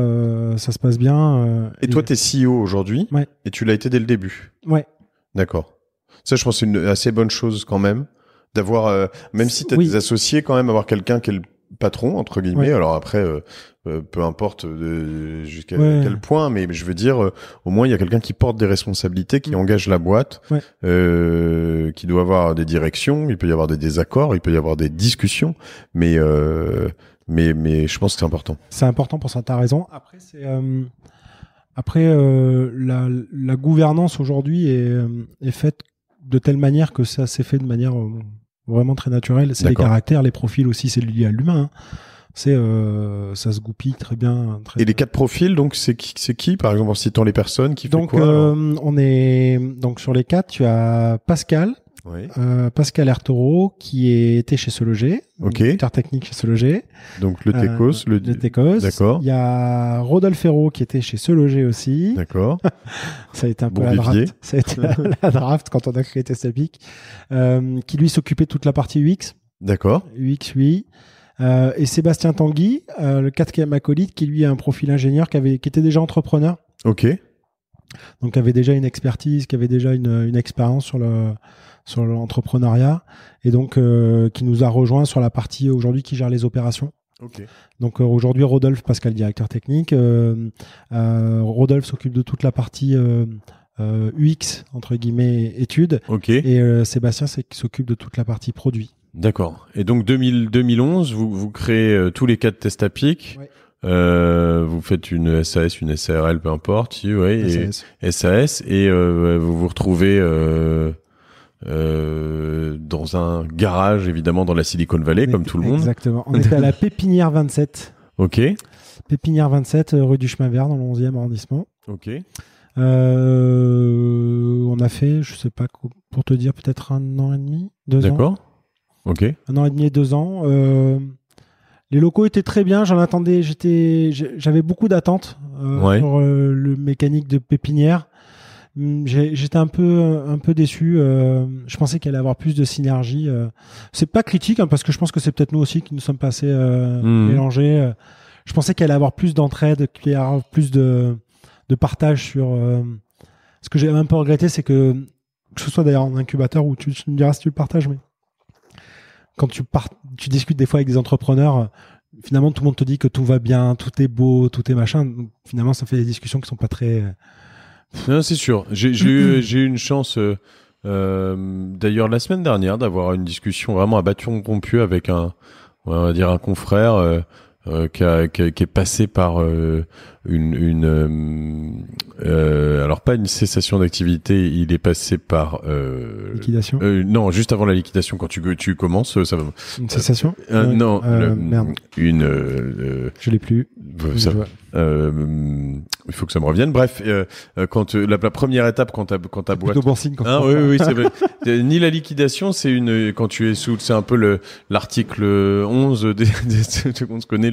ça se passe bien. Et toi, t'es CEO aujourd'hui. Ouais. Et tu l'as été dès le début. Ouais. D'accord. Ça, je pense que c'est une assez bonne chose quand même. D'avoir, même si t'as des associés, quand même, avoir quelqu'un qui est le patron, entre guillemets. Alors après, peu importe jusqu'à quel point, mais je veux dire, au moins il y a quelqu'un qui porte des responsabilités, qui engage la boîte, qui doit avoir des directions, il peut y avoir des désaccords, il peut y avoir des discussions, mais je pense que c'est important. C'est important pour ça, t'as raison. Après, la gouvernance aujourd'hui est faite de telle manière que ça s'est fait de manière vraiment très naturelle. C'est les caractères, les profils aussi, c'est lié à l'humain. Ça se goupille très bien. Et les 4 profils, donc c'est qui, par exemple, en citant les personnes qui font quoi? Donc on est donc sur les 4, tu as Pascal. Pascal Ertoro qui était chez Se Loger, directeur technique chez Se Loger. Donc le Techos, le Techos. D'accord. Il y a Rodolphe Ferraud qui était chez Se Loger aussi. D'accord. Ça a été un peu la draft. Ça a été la draft quand on a créé TestApic, qui lui s'occupait de toute la partie UX. D'accord. UX, oui. Et Sébastien Tanguy, le 4e acolyte, qui lui a un profil ingénieur, qui était déjà entrepreneur. Ok. Donc qui avait déjà une expertise, qui avait déjà une expérience sur l'entrepreneuriat, et donc qui nous a rejoint sur la partie aujourd'hui qui gère les opérations. Okay. Donc aujourd'hui, Rodolphe, Pascal, directeur technique. Rodolphe s'occupe de toute la partie UX, entre guillemets, études. Et Sébastien s'occupe de toute la partie produit. D'accord. Et donc 2011, vous créez tous les 4 TestApic. Vous faites une SAS, une SARL, peu importe, ouais, SAS, et vous vous retrouvez dans un garage, évidemment, dans la Silicon Valley, comme tout le monde. Exactement. On était à la Pépinière 27. Ok. Pépinière 27, rue du Chemin Vert, dans le 11e arrondissement. Ok. On a fait, je sais pas, pour te dire, peut-être 1 an et demi, 2 ans. D'accord. Ok. 1 an et demi et 2 ans. Les locaux étaient très bien. J'avais beaucoup d'attentes sur le mécanique de pépinière. J'étais un peu déçu. Je pensais qu'il allait avoir plus de synergie. C'est pas critique, hein, parce que je pense que c'est peut-être nous aussi qui nous sommes pas assez mélangés. Je pensais qu'il allait avoir plus d'entraide, qu'il allait avoir plus de partage sur. Ce que j'ai un peu regretté, c'est que ce soit d'ailleurs en incubateur où tu me diras si tu le partages, mais quand tu discutes des fois avec des entrepreneurs, finalement tout le monde te dit que tout va bien, tout est beau, tout est machin. Donc, finalement, ça fait des discussions qui sont pas très. Non, c'est sûr. J'ai eu une chance, d'ailleurs la semaine dernière, d'avoir une discussion vraiment à bâton rompu avec on va dire un confrère qui est passé par alors pas une cessation d'activité, il est passé par liquidation. Non, juste avant la liquidation, quand tu commences, ça va. Une cessation. Non, merde. Je l'ai plus. Il faut que ça me revienne. Bref, quand la première étape, quand ta boîte. Plutôt bon signe. Oui, c'est vrai. Ni la liquidation, c'est quand tu es c'est un peu l'article 11 on se connaît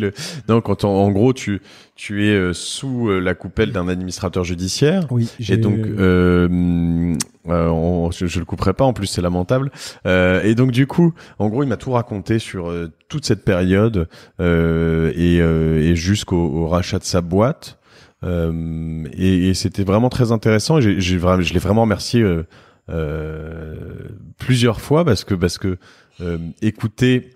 non, quand en gros tu es sous la coupelle d'un administrateur judiciaire. Oui. Et donc je le couperai pas. En plus, c'est lamentable. Et donc du coup, en gros, il m'a tout raconté sur toute cette période et jusqu'au rachat de sa boîte. Et c'était vraiment très intéressant. Je l'ai vraiment remercié plusieurs fois parce que écouter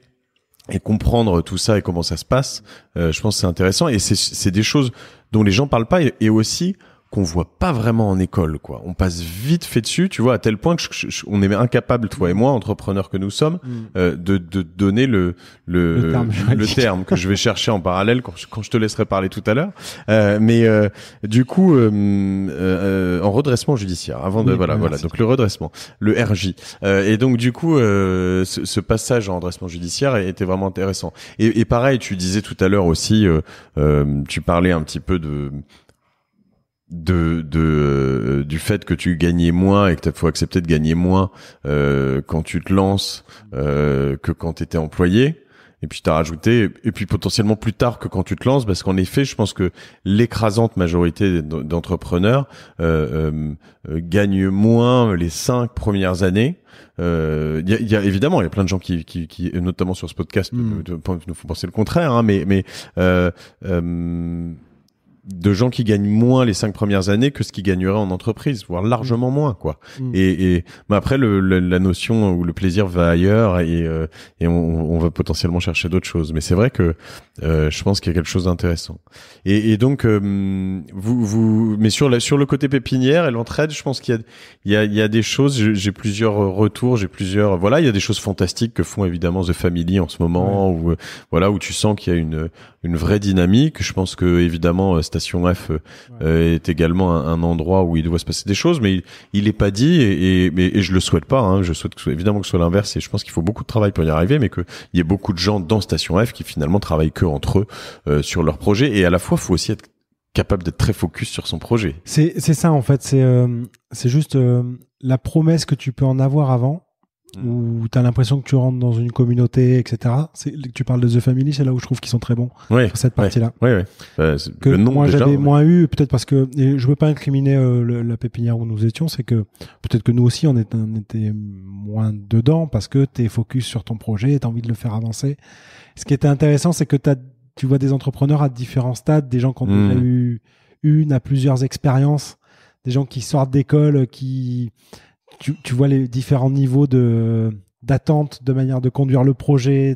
et comprendre tout ça et comment ça se passe, je pense que c'est intéressant et c'est des choses dont les gens parlent pas et aussi qu'on voit pas vraiment en école, quoi. On passe vite fait dessus, tu vois, à tel point que on est incapable, toi et moi, entrepreneurs que nous sommes, de donner le terme que je vais chercher en parallèle quand je te laisserai parler tout à l'heure. Mais du coup, en redressement judiciaire, avant de voilà, donc le redressement, le RJ. Et donc du coup, ce passage en redressement judiciaire était vraiment intéressant. Et pareil, tu disais tout à l'heure aussi, tu parlais un petit peu du fait que tu gagnais moins et que faut accepter de gagner moins quand tu te lances que quand tu étais employé. Et puis t'as rajouté, et puis potentiellement plus tard que quand tu te lances, parce qu'en effet, je pense que l'écrasante majorité d'entrepreneurs gagnent moins les 5 premières années. Il y a évidemment, il y a plein de gens qui notamment sur ce podcast nous font penser le contraire, hein, mais de gens qui gagnent moins les 5 premières années que ce qu'ils gagneraient en entreprise, voire largement moins, quoi. Mais après, la notion où le plaisir va ailleurs et on va potentiellement chercher d'autres choses. Mais c'est vrai que je pense qu'il y a quelque chose d'intéressant. Et donc, mais sur le côté pépinière et l'entraide, je pense qu'il y a des choses. J'ai plusieurs retours, voilà, il y a des choses fantastiques que font évidemment The Family en ce moment, où tu sens qu'il y a une vraie dynamique. Je pense que évidemment Station F est également un endroit où il doit se passer des choses, mais il est pas dit et je le souhaite pas, hein. Je souhaite évidemment que ce soit l'inverse et je pense qu'il faut beaucoup de travail pour y arriver, mais qu'il y ait beaucoup de gens dans Station F qui finalement travaillent que entre eux sur leur projet, et à la fois faut aussi être capable d'être très focus sur son projet. C'est ça en fait, c'est juste la promesse que tu peux en avoir avant, où tu as l'impression que tu rentres dans une communauté, etc. Tu parles de The Family, c'est là où je trouve qu'ils sont très bons sur cette partie-là. Que le nom, moi déjà, j'avais moins eu, peut-être parce que, et je veux pas incriminer la pépinière où nous étions, c'est que peut-être que nous aussi on était moins dedans parce que tu es focus sur ton projet, tu as envie de le faire avancer. Ce qui était intéressant, c'est que tu vois des entrepreneurs à différents stades, des gens qui ont déjà eu une à plusieurs expériences, des gens qui sortent d'école, tu vois les différents niveaux d'attente, de manière de conduire le projet,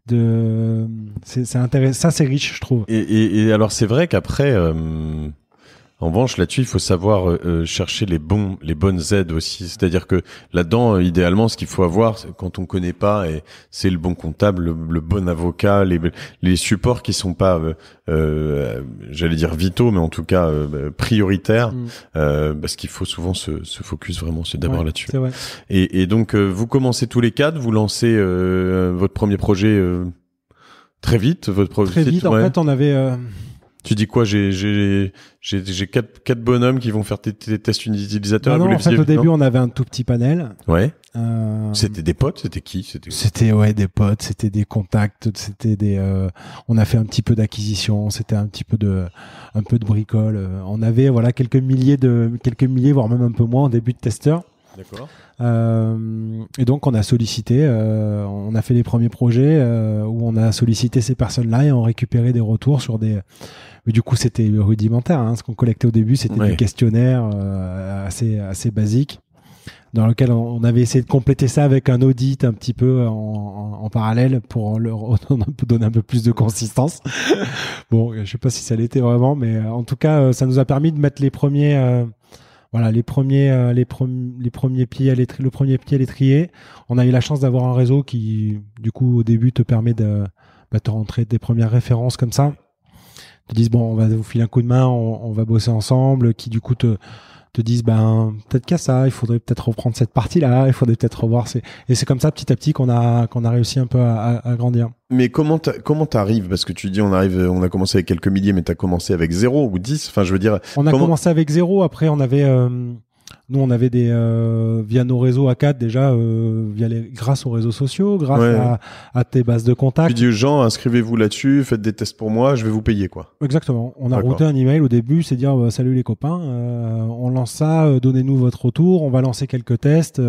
c'est intéressant. Ça, c'est riche, je trouve. Et alors, c'est vrai qu'après, En revanche, là-dessus, il faut savoir chercher les bonnes aides aussi. C'est-à-dire que là-dedans, idéalement, ce qu'il faut avoir, quand on connaît pas, c'est le bon comptable, le bon avocat, les supports qui sont pas, j'allais dire vitaux, mais en tout cas prioritaires, parce qu'il faut souvent se focus vraiment d'abord là-dessus. C'est vrai. Et donc, vous commencez tous les quatre, vous lancez votre premier projet très vite. Très vite. En fait, on avait. Tu dis quoi? J'ai quatre bonhommes qui vont faire tes tests utilisateurs. Non, en fait, au début, on avait un tout petit panel. Ouais. C'était des potes? C'était qui? C'était des potes, c'était des contacts, on a fait un petit peu d'acquisition, c'était un peu de bricole. On avait quelques milliers, voire même un peu moins en début de testeurs. D'accord. Et donc on a sollicité, on a fait les premiers projets où on a sollicité ces personnes-là et on récupérait des retours sur des. Mais du coup c'était rudimentaire. Ce qu'on collectait au début c'était des questionnaires assez basiques, dans lequel on avait essayé de compléter ça avec un audit un petit peu en parallèle pour leur donner un peu plus de consistance. Bon, je sais pas si ça l'était vraiment, mais en tout cas ça nous a permis de mettre les premiers. Le premier pied à l'étrier. On a eu la chance d'avoir un réseau qui, du coup, au début, te permet de te rentrer des premières références comme ça. Te disent, bon, on va vous filer un coup de main, on va bosser ensemble, qui, du coup, te disent, peut-être qu'à ça, il faudrait peut-être reprendre cette partie-là, il faudrait peut-être revoir. Et c'est comme ça, petit à petit, qu'on a réussi un peu à grandir. Mais comment t'arrives? Parce que tu dis, on a commencé avec quelques milliers, mais t'as commencé avec 0 ou 10. Enfin, je veux dire. On a commencé avec 0. Après, on avait via nos réseaux A4 déjà, grâce aux réseaux sociaux, grâce à tes bases de contacts. Tu dis aux gens, inscrivez-vous là-dessus, faites des tests pour moi, je vais vous payer, quoi. Exactement. On a routé un email au début, c'est dire salut les copains, on lance ça, donnez-nous votre retour, on va lancer quelques tests.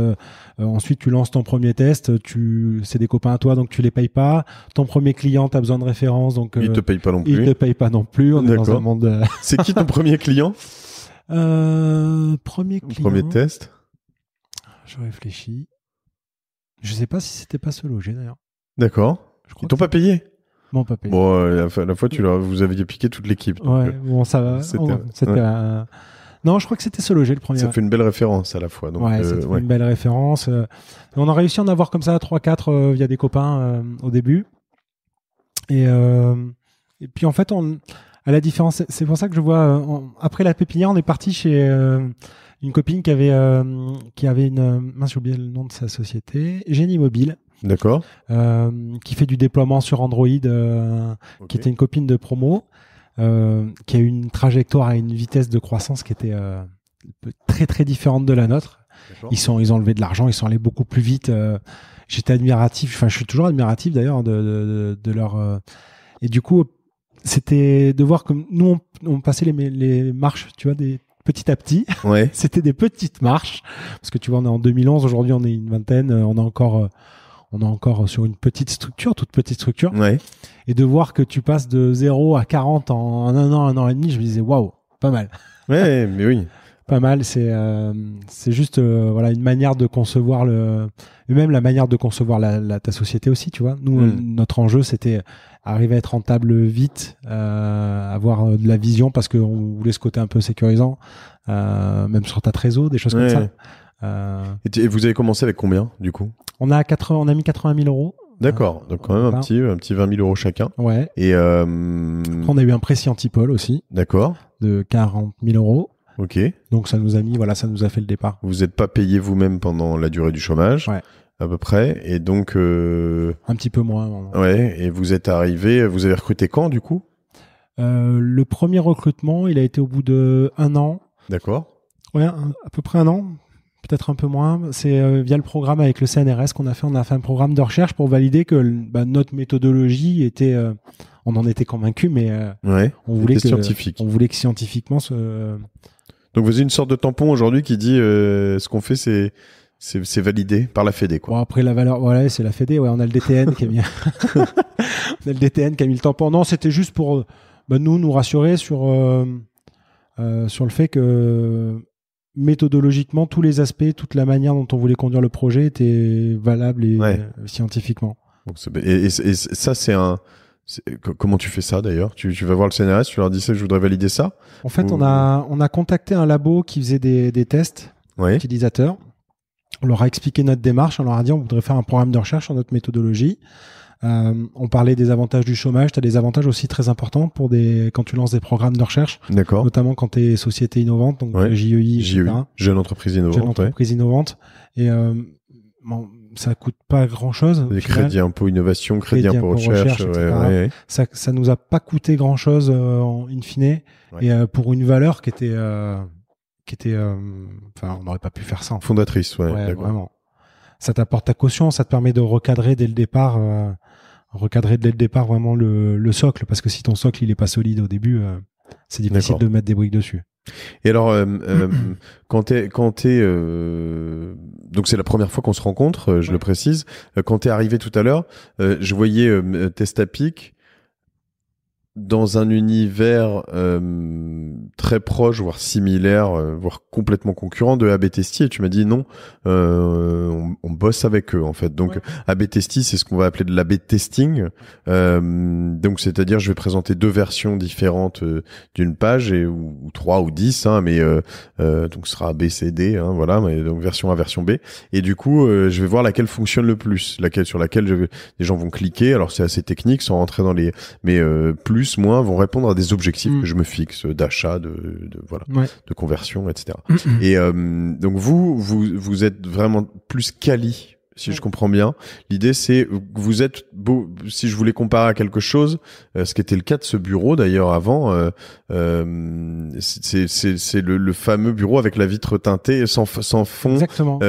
Ensuite, tu lances ton premier test, c'est des copains à toi, donc tu les payes pas. Ton premier client, t'as besoin de références, donc il te paye pas non plus. Il te paye pas non plus. On est dans un monde. C'est qui ton premier client? Premier client. Premier test. Je réfléchis. Je sais pas si c'était pas se loger d'ailleurs. D'accord. Ils t'ont pas payé? Bon, pas payé. Bon, la fois vous aviez piqué toute l'équipe. Bon, ça va. Non, je crois que c'était se loger le premier. Ça fait une belle référence à la fois. Donc, c'était une belle référence. On a réussi à en avoir comme ça 3-4 via des copains au début. Et puis en fait, à la différence, c'est pour ça que je vois après la pépinière, on est parti chez une copine qui avait une j'ai oublié le nom de sa société, Génie Mobile. D'accord. Qui fait du déploiement sur Android, qui était une copine de promo, qui a eu une trajectoire et une vitesse de croissance qui était très très différente de la nôtre. Ils ont levé de l'argent, ils sont allés beaucoup plus vite. J'étais admiratif, enfin je suis toujours admiratif d'ailleurs de leur et du coup c'était de voir comme nous on passait les marches, tu vois, petit à petit. Ouais. C'était des petites marches parce que tu vois on est en 2011, aujourd'hui on est une vingtaine, on est encore sur une petite structure, toute petite structure. Ouais. Et de voir que tu passes de 0 à 40 en un an et demi, je me disais waouh, pas mal. Ouais, mais oui. Pas mal, c'est juste une manière de concevoir et même la manière de concevoir ta société aussi, tu vois. Nous, notre enjeu, c'était arriver à être rentable vite, avoir de la vision parce qu'on voulait ce côté un peu sécurisant, même sur ta trésor, des choses comme ça. Et vous avez commencé avec combien, du coup? On a mis 80 000 euros. D'accord, donc quand même un petit 20 000 euros chacun. Ouais. Et après, on a eu un prêt Scientipol aussi. D'accord. De 40 000 euros. Ok. Donc ça nous a fait le départ. Vous n'êtes pas payé vous-même pendant la durée du chômage, à peu près, et donc un petit peu moins. Ouais. Et vous êtes arrivé, vous avez recruté quand du coup? Le premier recrutement, il a été au bout de 1 an. D'accord. Ouais, à peu près 1 an, peut-être un peu moins. C'est via le programme avec le CNRS qu'on a fait. On a fait un programme de recherche pour valider que notre méthodologie était. On en était convaincu, mais on voulait scientifique. On voulait que scientifiquement Donc vous avez une sorte de tampon aujourd'hui qui dit ce qu'on fait c'est validé par la Fédé, quoi. Bon, après la valeur, c'est la Fédé. Ouais, on a le DTN qui a mis le tampon. Non, c'était juste pour nous rassurer sur le fait que méthodologiquement tous les aspects, toute la manière dont on voulait conduire le projet était valable et scientifiquement. Donc, et ça Comment tu fais ça d'ailleurs? Tu vas voir le CNRS, tu leur dis ça, je voudrais valider ça? En fait, on a contacté un labo qui faisait des tests utilisateurs. On leur a expliqué notre démarche, on leur a dit on voudrait faire un programme de recherche sur notre méthodologie. On parlait des avantages du chômage. Tu as des avantages aussi très importants quand tu lances des programmes de recherche. D'accord. Notamment quand tu es société innovante, donc JEI, etc. Jeune entreprise innovante. Et ça coûte pas grand-chose. Des crédits impôt innovation, crédits impôt recherche. Ça nous a pas coûté grand-chose in fine. Et pour une valeur qui était on n'aurait pas pu faire ça. Fondatrice, d'accord. Vraiment. Ça t'apporte ta caution, ça te permet de recadrer dès le départ vraiment le socle, parce que si ton socle il est pas solide au début, c'est difficile de mettre des briques dessus. Et alors, quand t'es donc c'est la première fois qu'on se rencontre, je le précise. Quand t'es arrivé tout à l'heure, je voyais Testapic dans un univers très proche, voire similaire, voire complètement concurrent de AB Testy, et tu m'as dit non, on bosse avec eux en fait. Donc AB Testy, c'est ce qu'on va appeler de l'AB testing. Donc c'est-à-dire je vais présenter 2 versions différentes d'une page ou 3 ou 10, mais donc ce sera A, B, C, D, voilà, mais donc version A, version B. Et du coup, je vais voir laquelle fonctionne le plus, sur laquelle les gens vont cliquer. Alors c'est assez technique, sans rentrer dans les, mais plus, moins vont répondre à des objectifs que je me fixe d'achat, de conversion, etc. Et donc vous êtes vraiment plus quali, si je comprends bien. L'idée c'est que vous êtes si je voulais comparer à quelque chose, ce qui était le cas de ce bureau d'ailleurs avant, c'est le fameux bureau avec la vitre teintée sans fond. Exactement.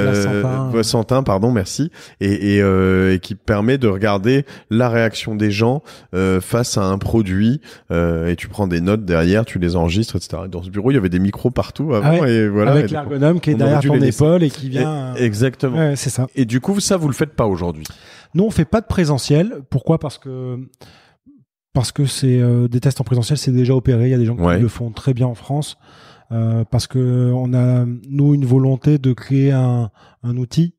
Sans teint, pardon, merci. Et qui permet de regarder la réaction des gens face à un produit, et tu prends des notes derrière, tu les enregistres, etc. Dans ce bureau, il y avait des micros partout avant, et voilà. Avec l'ergonome qui est derrière ton épaule et qui vient. Exactement. Ouais, c'est ça. Et du coup, ça, vous le faites pas aujourd'hui? Nous, on fait pas de présentiel. Pourquoi? Parce que c'est des tests en présentiel, c'est déjà opéré. Il y a des gens qui le font très bien en France. Parce que on a, nous, une volonté de créer un outil.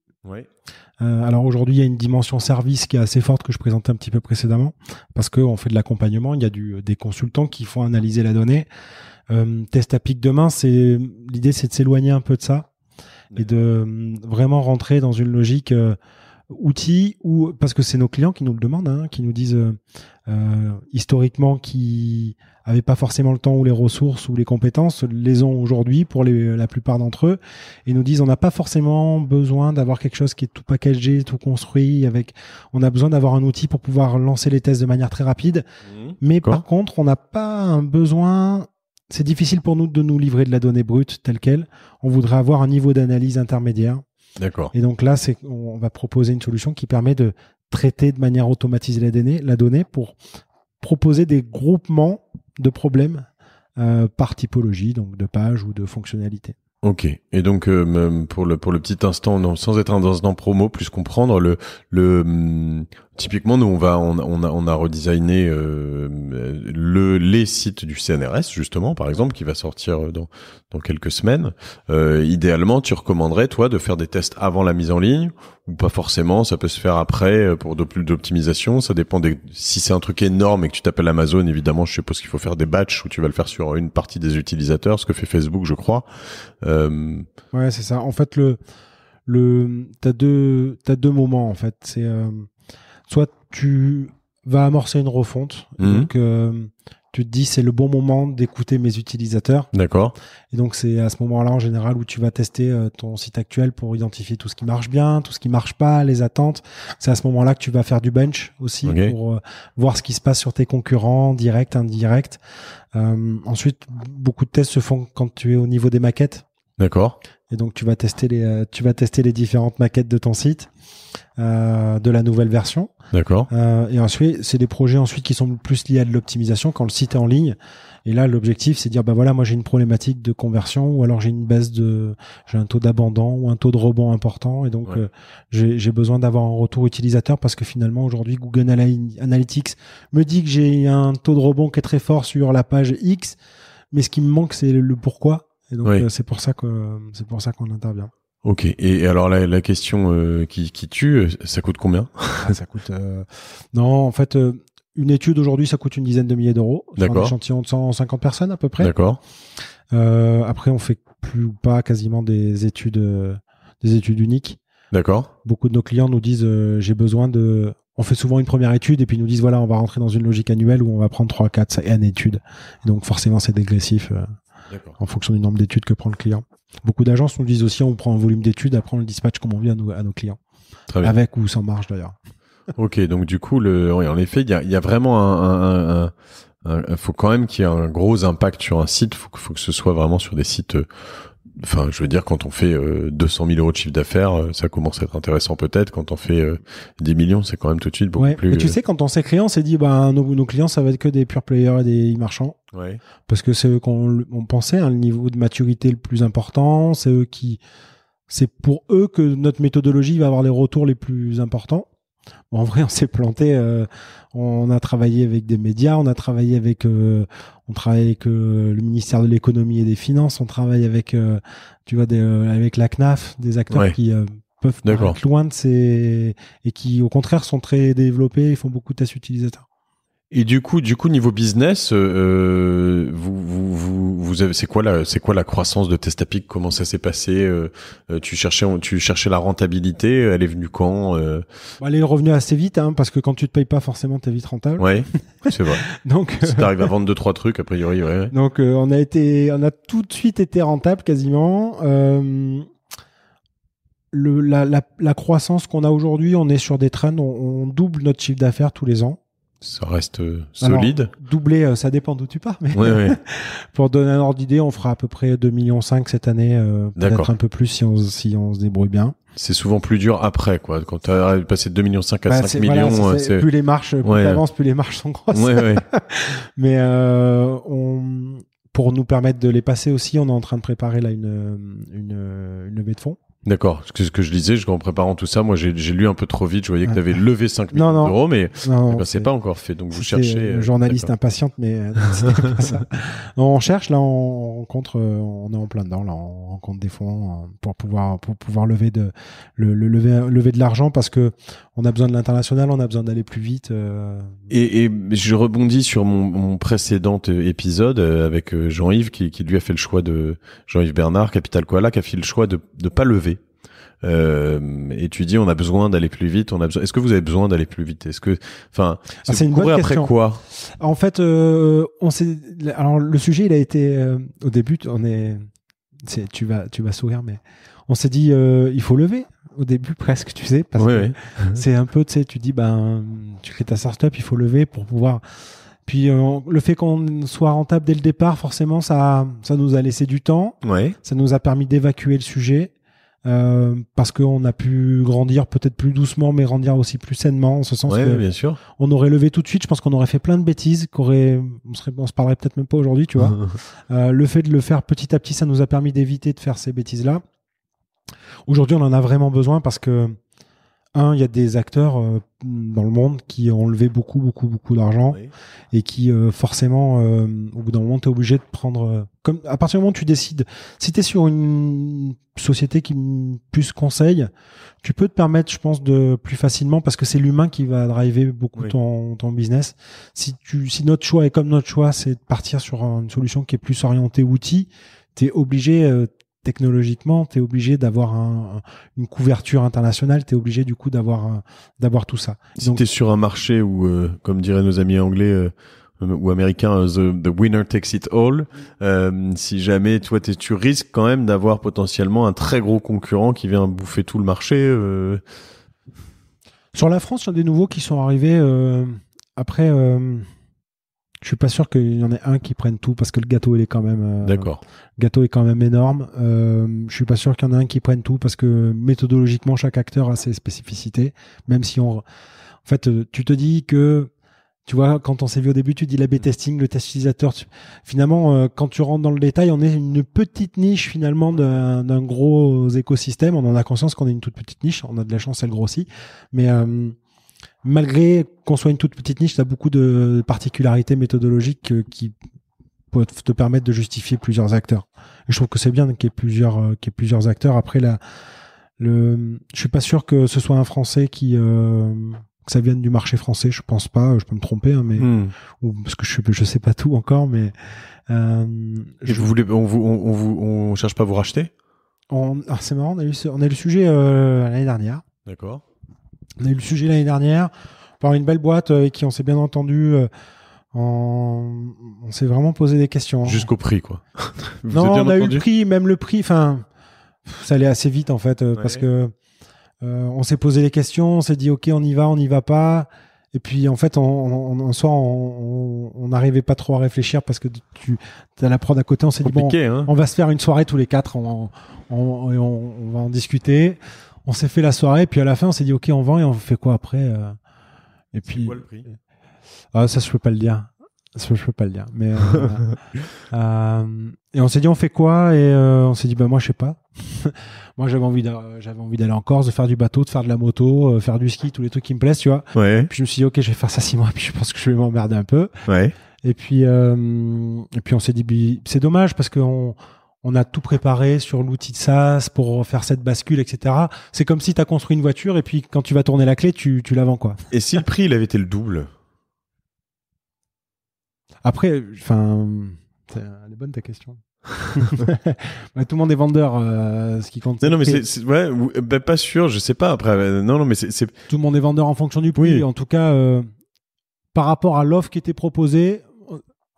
Alors aujourd'hui, il y a une dimension service qui est assez forte que je présentais un petit peu précédemment, parce qu'on fait de l'accompagnement. Il y a des consultants qui font analyser la donnée. Testapic demain, l'idée, c'est de s'éloigner un peu de ça et de vraiment rentrer dans une logique outils, parce que c'est nos clients qui nous le demandent, qui nous disent historiquement qui n'avaient pas forcément le temps ou les ressources ou les compétences, les ont aujourd'hui pour la plupart d'entre eux, et nous disent on n'a pas forcément besoin d'avoir quelque chose qui est tout packagé, tout construit, on a besoin d'avoir un outil pour pouvoir lancer les tests de manière très rapide, mais par contre on n'a pas un besoin. C'est difficile pour nous de nous livrer de la donnée brute telle qu'elle. On voudrait avoir un niveau d'analyse intermédiaire. D'accord. Et donc là, on va proposer une solution qui permet de traiter de manière automatisée la donnée pour proposer des groupements de problèmes par typologie, donc de page ou de fonctionnalité. Ok. Et donc pour le petit instant, sans être dans un promo, plus comprendre typiquement nous on a redesigné les sites du CNRS justement, par exemple, qui va sortir dans quelques semaines. Idéalement, tu recommanderais toi de faire des tests avant la mise en ligne ou pas forcément? Ça peut se faire après pour plus d'optimisation. Ça dépend si c'est un truc énorme et que tu t'appelles Amazon, évidemment, je suppose qu'il faut faire des batchs où tu vas le faire sur une partie des utilisateurs, ce que fait Facebook, je crois. Ouais, c'est ça. En fait, t'as deux moments en fait. C'est soit tu vas amorcer une refonte, donc tu te dis c'est le bon moment d'écouter mes utilisateurs. D'accord. Et donc c'est à ce moment-là en général où tu vas tester ton site actuel pour identifier tout ce qui marche bien, tout ce qui marche pas, les attentes. C'est à ce moment-là que tu vas faire du bench aussi pour voir ce qui se passe sur tes concurrents, direct, indirect. Ensuite, beaucoup de tests se font quand tu es au niveau des maquettes. D'accord. Et donc tu vas tester les différentes maquettes de ton site, de la nouvelle version. D'accord. Et ensuite, c'est des projets qui sont plus liés à de l'optimisation quand le site est en ligne. Et là, l'objectif, c'est de dire, voilà, moi j'ai une problématique de conversion, ou alors j'ai un taux d'abandon ou un taux de rebond important, et donc j'ai besoin d'avoir un retour utilisateur, parce que finalement aujourd'hui Google Analytics me dit que j'ai un taux de rebond qui est très fort sur la page X, mais ce qui me manque, c'est le pourquoi. Et donc c'est pour ça qu'on intervient. Ok. Et alors la question qui tue, ça coûte combien? Ça coûte. Non, en fait, une étude aujourd'hui, ça coûte une dizaine de milliers d'euros. Sur un D'accord. échantillon de 150 personnes à peu près. D'accord. Après, on fait plus ou pas quasiment des études uniques. D'accord. Beaucoup de nos clients nous disent j'ai besoin de... On fait souvent une première étude et puis ils nous disent voilà, on va rentrer dans une logique annuelle où on va prendre 3, 4 et une étude. Et donc forcément, c'est dégressif en fonction du nombre d'études que prend le client. Beaucoup d'agences nous disent aussi on prend un volume d'études, après on le dispatche comme on veut à nos clients. Très bien. Avec ou sans marge d'ailleurs. Ok, donc du coup, oui, en effet, il y a vraiment faut quand même qu'il y ait un gros impact sur un site. Faut que ce soit vraiment sur des sites. Enfin, je veux dire, quand on fait 200 000 euros de chiffre d'affaires, ça commence à être intéressant peut-être. Quand on fait 10 millions, c'est quand même tout de suite beaucoup plus... Mais tu sais, quand on s'est créé, on s'est dit, nos clients, ça va être que des pure players et des e-marchands. Ouais. Parce que c'est eux qu'on pensait, le niveau de maturité le plus important. C'est pour eux que notre méthodologie va avoir les retours les plus importants. Bon, en vrai, on s'est planté. On a travaillé avec des médias, on travaille avec le ministère de l'économie et des finances, on travaille avec, avec la CNAF, des acteurs qui peuvent être loin de ces et qui, au contraire, sont très développés, ils font beaucoup de tests utilisateurs. Et du coup, niveau business, vous avez, c'est quoi la croissance de Testapic? Comment ça s'est passé? Tu cherchais la rentabilité. Elle est venue quand? Elle est revenue assez vite, parce que quand tu te payes pas forcément, t'es vite rentable. Ouais, c'est vrai. Donc, si t'arrives à vendre 2-3 trucs, a priori, ouais. Donc, on a tout de suite été rentable quasiment. La croissance qu'on a aujourd'hui, on est sur des trends, on double notre chiffre d'affaires tous les ans. Ça reste solide. Alors, doubler, ça dépend d'où tu pars. Mais ouais. Pour donner un ordre d'idée, on fera à peu près 2,5 millions cette année, peut-être un peu plus si on se débrouille bien. C'est souvent plus dur après, quoi. Quand tu as passé de 2,5 millions à 5 millions, c'est plus les marches, plus t'avances, plus les marches sont grosses. Ouais. Mais pour nous permettre de les passer aussi, on est en train de préparer là une levée de fonds. D'accord. Ce que je disais, en préparant tout ça, moi, j'ai lu un peu trop vite. Je voyais que tu avais levé 5 millions d'euros, mais c'est pas encore fait. Donc, vous cherchez... journaliste impatiente, mais c'est pas ça. On cherche, là, on rencontre, on est en plein dedans, là, on rencontre des fonds pour pouvoir lever de l'argent parce que on a besoin de l'international, on a besoin d'aller plus vite. Et je rebondis sur mon précédent épisode avec Jean-Yves qui lui a fait le choix Jean-Yves Bernard, Capital Koala, qui a fait le choix de pas lever. Et tu dis on a besoin d'aller plus vite. Est-ce que vous avez besoin d'aller plus vite? Est-ce que, c'est une bonne après question. Quoi? En fait, alors le sujet il a été au début, tu vas sourire, mais on s'est dit il faut lever. Au début presque, tu sais, parce que c'est un peu, tu sais, tu dis tu crées ta startup, il faut lever pour pouvoir. Puis le fait qu'on soit rentable dès le départ, forcément, ça nous a laissé du temps. Ouais. Ça nous a permis d'évacuer le sujet. Parce qu'on a pu grandir peut-être plus doucement, mais grandir aussi plus sainement, en ce sens que bien sûr. On aurait levé tout de suite. Je pense qu'on aurait fait plein de bêtises, on se parlerait peut-être même pas aujourd'hui, tu vois. Le fait de le faire petit à petit, ça nous a permis d'éviter de faire ces bêtises-là. Aujourd'hui, on en a vraiment besoin parce que il y a des acteurs dans le monde qui ont levé beaucoup d'argent et qui forcément, au bout d'un moment, tu es obligé de prendre... comme à partir du moment où tu décides, si tu es sur une société qui plus conseille, tu peux te permettre, je pense, de plus facilement, parce que c'est l'humain qui va driver beaucoup ton business. Si notre choix est comme notre choix, c'est de partir sur une solution qui est plus orientée outil, tu es obligé... technologiquement, tu es obligé d'avoir une couverture internationale, tu es obligé du coup d'avoir tout ça. Si tu es sur un marché où, comme diraient nos amis anglais ou américains, the winner takes it all, si jamais tu risques quand même d'avoir potentiellement un très gros concurrent qui vient bouffer tout le marché. Sur la France, il y a des nouveaux qui sont arrivés. Après, je suis pas sûr qu'il y en ait un qui prenne tout parce que le gâteau il est quand même d'accord. Le gâteau est quand même énorme. Je suis pas sûr qu'il y en ait un qui prenne tout parce que méthodologiquement chaque acteur a ses spécificités. Même si en fait tu te dis que tu vois quand on s'est vu au début tu dis l'A/B testing, le test utilisateur. Finalement quand tu rentres dans le détail on est une petite niche finalement d'un gros écosystème. On en a conscience qu'on est une toute petite niche. On a de la chance elle grossit, mais malgré qu'on soit une toute petite niche, tu as beaucoup de particularités méthodologiques qui peuvent te permettre de justifier plusieurs acteurs. Et je trouve que c'est bien qu'il y ait plusieurs acteurs. Après, je suis pas sûr que ce soit un Français qui que ça vienne du marché français, je pense pas, je peux me tromper, hein, mais ou parce que je sais pas tout encore, mais et vous voulez, on cherche pas à vous racheter? Alors c'est marrant, on a eu le sujet l'année dernière. D'accord. On a eu le sujet l'année dernière par une belle boîte avec qui on s'est bien entendu. On s'est vraiment posé des questions. Jusqu'au prix, quoi. Non, on a eu le prix, même le prix. Enfin, ça allait assez vite en fait, parce que on s'est posé des questions, on s'est dit ok, on y va pas. Et puis en fait, en soi, on n'arrivait pas trop à réfléchir parce que tu as la prod à côté. On s'est dit bon, hein. on va se faire une soirée tous les quatre, on va en discuter. On s'est fait la soirée, puis à la fin, on s'est dit ok, on vend et on fait quoi après Et puis c'est quoi le prix? Ça, je peux pas le dire. Mais et on s'est dit on fait quoi et on s'est dit bah moi je sais pas. Moi j'avais envie d'aller en Corse, de faire du bateau, de faire de la moto, faire du ski, tous les trucs qui me plaisent, tu vois. Ouais. Puis je me suis dit ok, je vais faire ça 6 mois, puis je pense que je vais m'emmerder un peu. Ouais. Et puis on s'est dit c'est dommage parce que on a tout préparé sur l'outil de SaaS pour faire cette bascule, etc. C'est comme si tu as construit une voiture et puis quand tu vas tourner la clé, tu la vends, quoi. Et si le prix il avait été le double? Après, enfin, elle est bonne ta question. Bah, tout le monde est vendeur, ce qui compte. Non, mais c'est ouais, bah, pas sûr, je sais pas. Après, non, mais c'est. Tout le monde est vendeur en fonction du prix. Oui. En tout cas, par rapport à l'offre qui était proposée,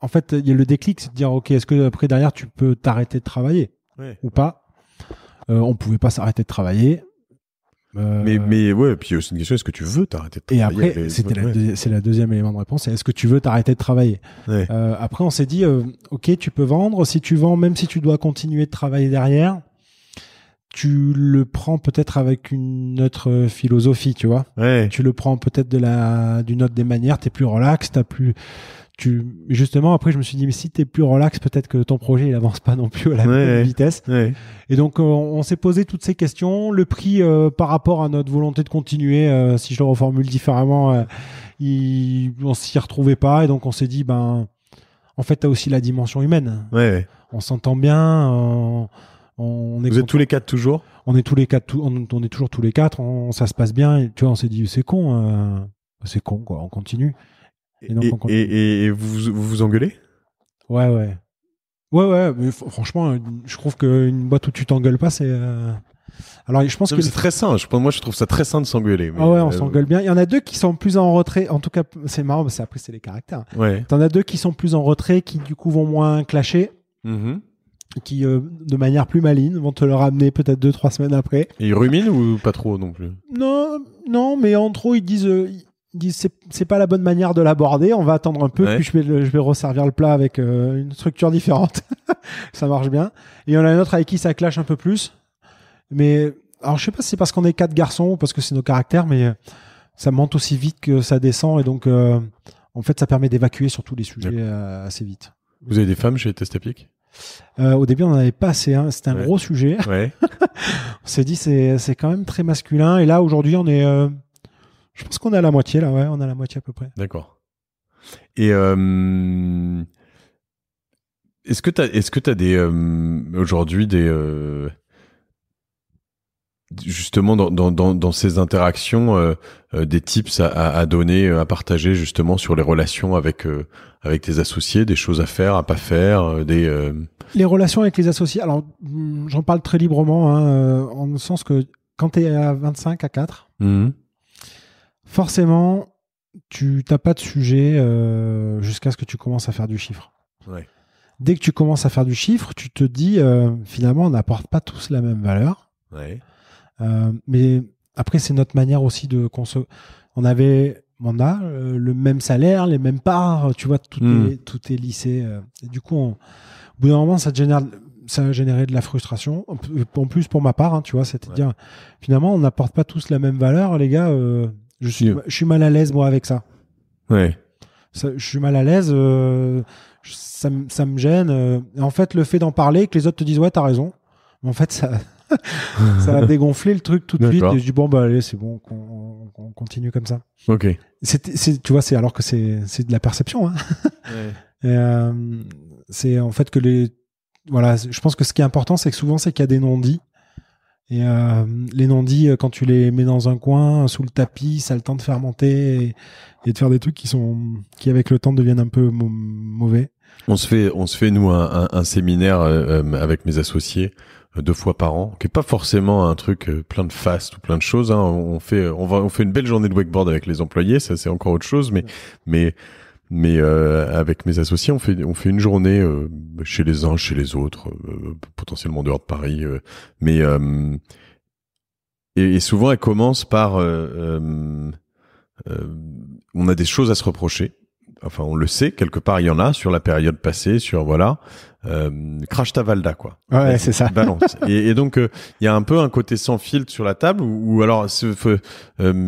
en fait, il y a le déclic, c'est de dire, ok, est-ce que après derrière tu peux t'arrêter de travailler ou pas? On pouvait pas s'arrêter de travailler. Mais ouais, puis aussi une question, est-ce que tu veux t'arrêter de travailler? Et après, c'est la deuxième élément de réponse, c'est est-ce que tu veux t'arrêter de travailler? Ouais. Après, on s'est dit, ok, tu peux vendre. Si tu vends, même si tu dois continuer de travailler derrière, tu le prends peut-être avec une autre philosophie, tu vois. Ouais. Tu le prends peut-être d'une autre des manières, t'es plus relax, justement, après, je me suis dit, mais si t'es plus relax, peut-être que ton projet, il avance pas non plus à la même vitesse. Ouais. Et donc, on s'est posé toutes ces questions. Le prix, par rapport à notre volonté de continuer, si je le reformule différemment, on s'y retrouvait pas. Et donc, on s'est dit, en fait, t'as aussi la dimension humaine. Ouais. On s'entend bien. Vous êtes tous les quatre toujours? On est tous les quatre, on est toujours tous les quatre. Ça se passe bien. Et, tu vois, on s'est dit, c'est con, quoi. On continue. Et vous engueulez? Ouais. Mais franchement, je trouve qu'une boîte où tu t'engueules pas, c'est. Alors, je pense que c'est très sain. Moi, je trouve ça très sain de s'engueuler. Ah ouais, on s'engueule bien. Il y en a deux qui sont plus en retrait. En tout cas, c'est marrant, parce que après, c'est les caractères. Ouais. T'en as deux qui sont plus en retrait, qui du coup vont moins clasher, qui de manière plus maligne vont te le ramener peut-être 2-3 semaines après. Et ils ruminent ou pas trop non plus? Non, mais en trop, ils disent c'est pas la bonne manière de l'aborder, on va attendre un peu, puis je vais resservir le plat avec une structure différente. Ça marche bien. Et il y en a un autre avec qui ça clash un peu plus. Mais alors je sais pas si c'est parce qu'on est 4 garçons ou parce que c'est nos caractères, mais ça monte aussi vite que ça descend et donc en fait ça permet d'évacuer sur tous les sujets assez vite. Vous avez des femmes chez Testapic? Au début on n'en avait pas assez, c'était un gros sujet. Ouais. On s'est dit c'est quand même très masculin et là aujourd'hui on est je pense qu'on est à la moitié là, on est à la moitié à peu près. D'accord. Et est-ce que t'as des aujourd'hui des justement dans ces interactions des tips à donner, à partager justement sur les relations avec tes associés, des choses à faire, à pas faire, Les relations avec les associés, alors j'en parle très librement, en le sens que quand tu es à 25 à 4, forcément, tu n'as pas de sujet jusqu'à ce que tu commences à faire du chiffre. Ouais. Dès que tu commences à faire du chiffre, tu te dis, finalement, on n'apporte pas tous la même valeur. Ouais. Mais après, c'est notre manière aussi de consommer. On a le même salaire, les mêmes parts, tu vois, tout est lissé. Et du coup, au bout d'un moment, ça a généré de la frustration. En plus, pour ma part, tu vois, c'est-à-dire, finalement, on n'apporte pas tous la même valeur, les gars. Je suis mal à l'aise, moi, avec ça. Ouais. Je suis mal à l'aise. Ça me gêne. Et en fait, le fait d'en parler, que les autres te disent, ouais, t'as raison. En fait, ça a dégonflé le truc tout de suite. Et je dis, bon, allez, c'est bon, qu'on continue comme ça. Ok. Tu vois, alors que c'est de la perception. Hein. Ouais. Et, c'est en fait que voilà, je pense que ce qui est important, c'est que souvent, c'est qu'il y a des non-dits. Et les non-dits, quand tu les mets dans un coin, sous le tapis, ça a le temps de fermenter et de faire des trucs qui avec le temps deviennent un peu mauvais. On se fait nous un séminaire avec mes associés 2 fois par an, qui est pas forcément un truc plein de fast ou plein de choses. Hein. On fait une belle journée de wakeboard avec les employés, ça c'est encore autre chose, mais avec mes associés, on fait une journée chez les uns, chez les autres, potentiellement dehors de Paris, et souvent elle commence par on a des choses à se reprocher. Enfin, on le sait, quelque part, il y en a sur la période passée, sur voilà, crache ta Valda, quoi. Ouais, c'est ça. Balance. Et donc, il y a un peu un côté sans filtre sur la table, ou alors,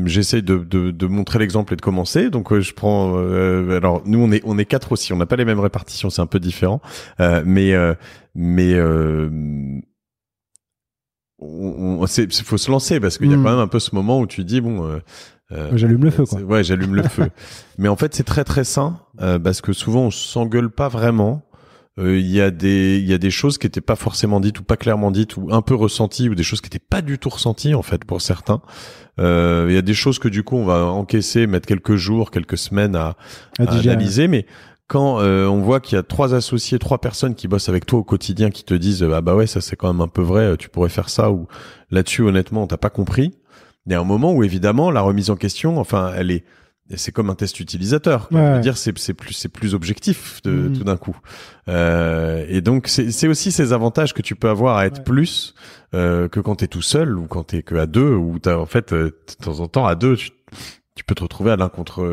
j'essaye de montrer l'exemple et de commencer. Donc, je prends. Alors, nous, on est 4 aussi. On n'a pas les mêmes répartitions, c'est un peu différent. Faut se lancer parce qu'il y a quand même un peu ce moment où tu dis bon. J'allume le feu, quoi. Ouais, j'allume le feu. Mais en fait, c'est très très sain parce que souvent on s'engueule pas vraiment. Il y a des choses qui étaient pas forcément dites ou pas clairement dites ou un peu ressenties ou des choses qui étaient pas du tout ressenties en fait pour certains. Il y a des choses que du coup on va encaisser, mettre quelques jours, quelques semaines à analyser, mais quand on voit qu'il y a 3 associés, 3 personnes qui bossent avec toi au quotidien qui te disent ah bah ouais ça c'est quand même un peu vrai, tu pourrais faire ça, ou là-dessus honnêtement t'as pas compris. Il y a un moment où évidemment la remise en question, enfin, c'est comme un test utilisateur. Ouais. Je veux dire, c'est plus objectif tout d'un coup. Et donc c'est aussi ces avantages que tu peux avoir à être plus que quand t'es tout seul ou quand t'es que à 2, ou t'as en fait de temps en temps à 2 tu peux te retrouver à l'un contre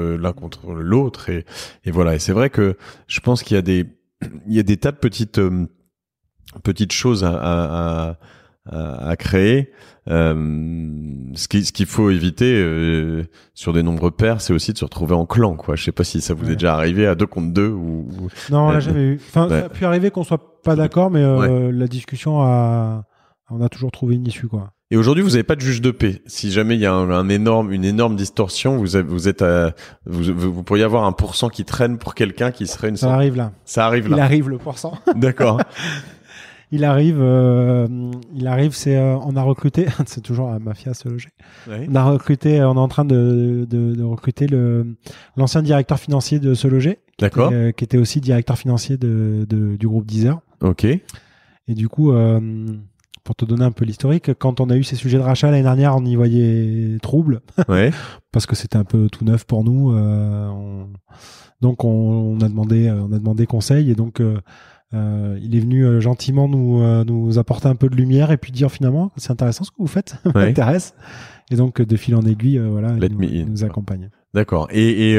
l'autre, et voilà. Et c'est vrai que je pense qu'il y a des tas de petites choses à créer. Ce qu'il faut éviter sur des nombreux pairs, c'est aussi de se retrouver en clan, quoi. Je sais pas si ça vous est déjà arrivé à 2 contre 2 ou... Non, là jamais eu. Enfin, ça a pu arriver qu'on soit pas d'accord, mais la discussion on a toujours trouvé une issue, quoi. Et aujourd'hui, vous n'avez pas de juge de paix. Si jamais il y a une énorme distorsion, vous pourriez avoir un pourcent qui traîne pour quelqu'un qui serait une... Ça arrive là. Ça arrive là. Il arrive le pourcent. D'accord. Il arrive, c'est on a recruté, c'est toujours la mafia se loger. Oui. On est en train de recruter l'ancien directeur financier de Se Loger, qui était aussi directeur financier du groupe Deezer. Ok. Et du coup, pour te donner un peu l'historique, quand on a eu ces sujets de rachat l'année dernière, on y voyait trouble, ouais. Parce que c'était un peu tout neuf pour nous. Donc on a demandé conseil, et donc il est venu gentiment nous apporter un peu de lumière et puis dire finalement c'est intéressant ce que vous faites, ça m'intéresse. Et donc de fil en aiguille, il nous accompagne. D'accord. Et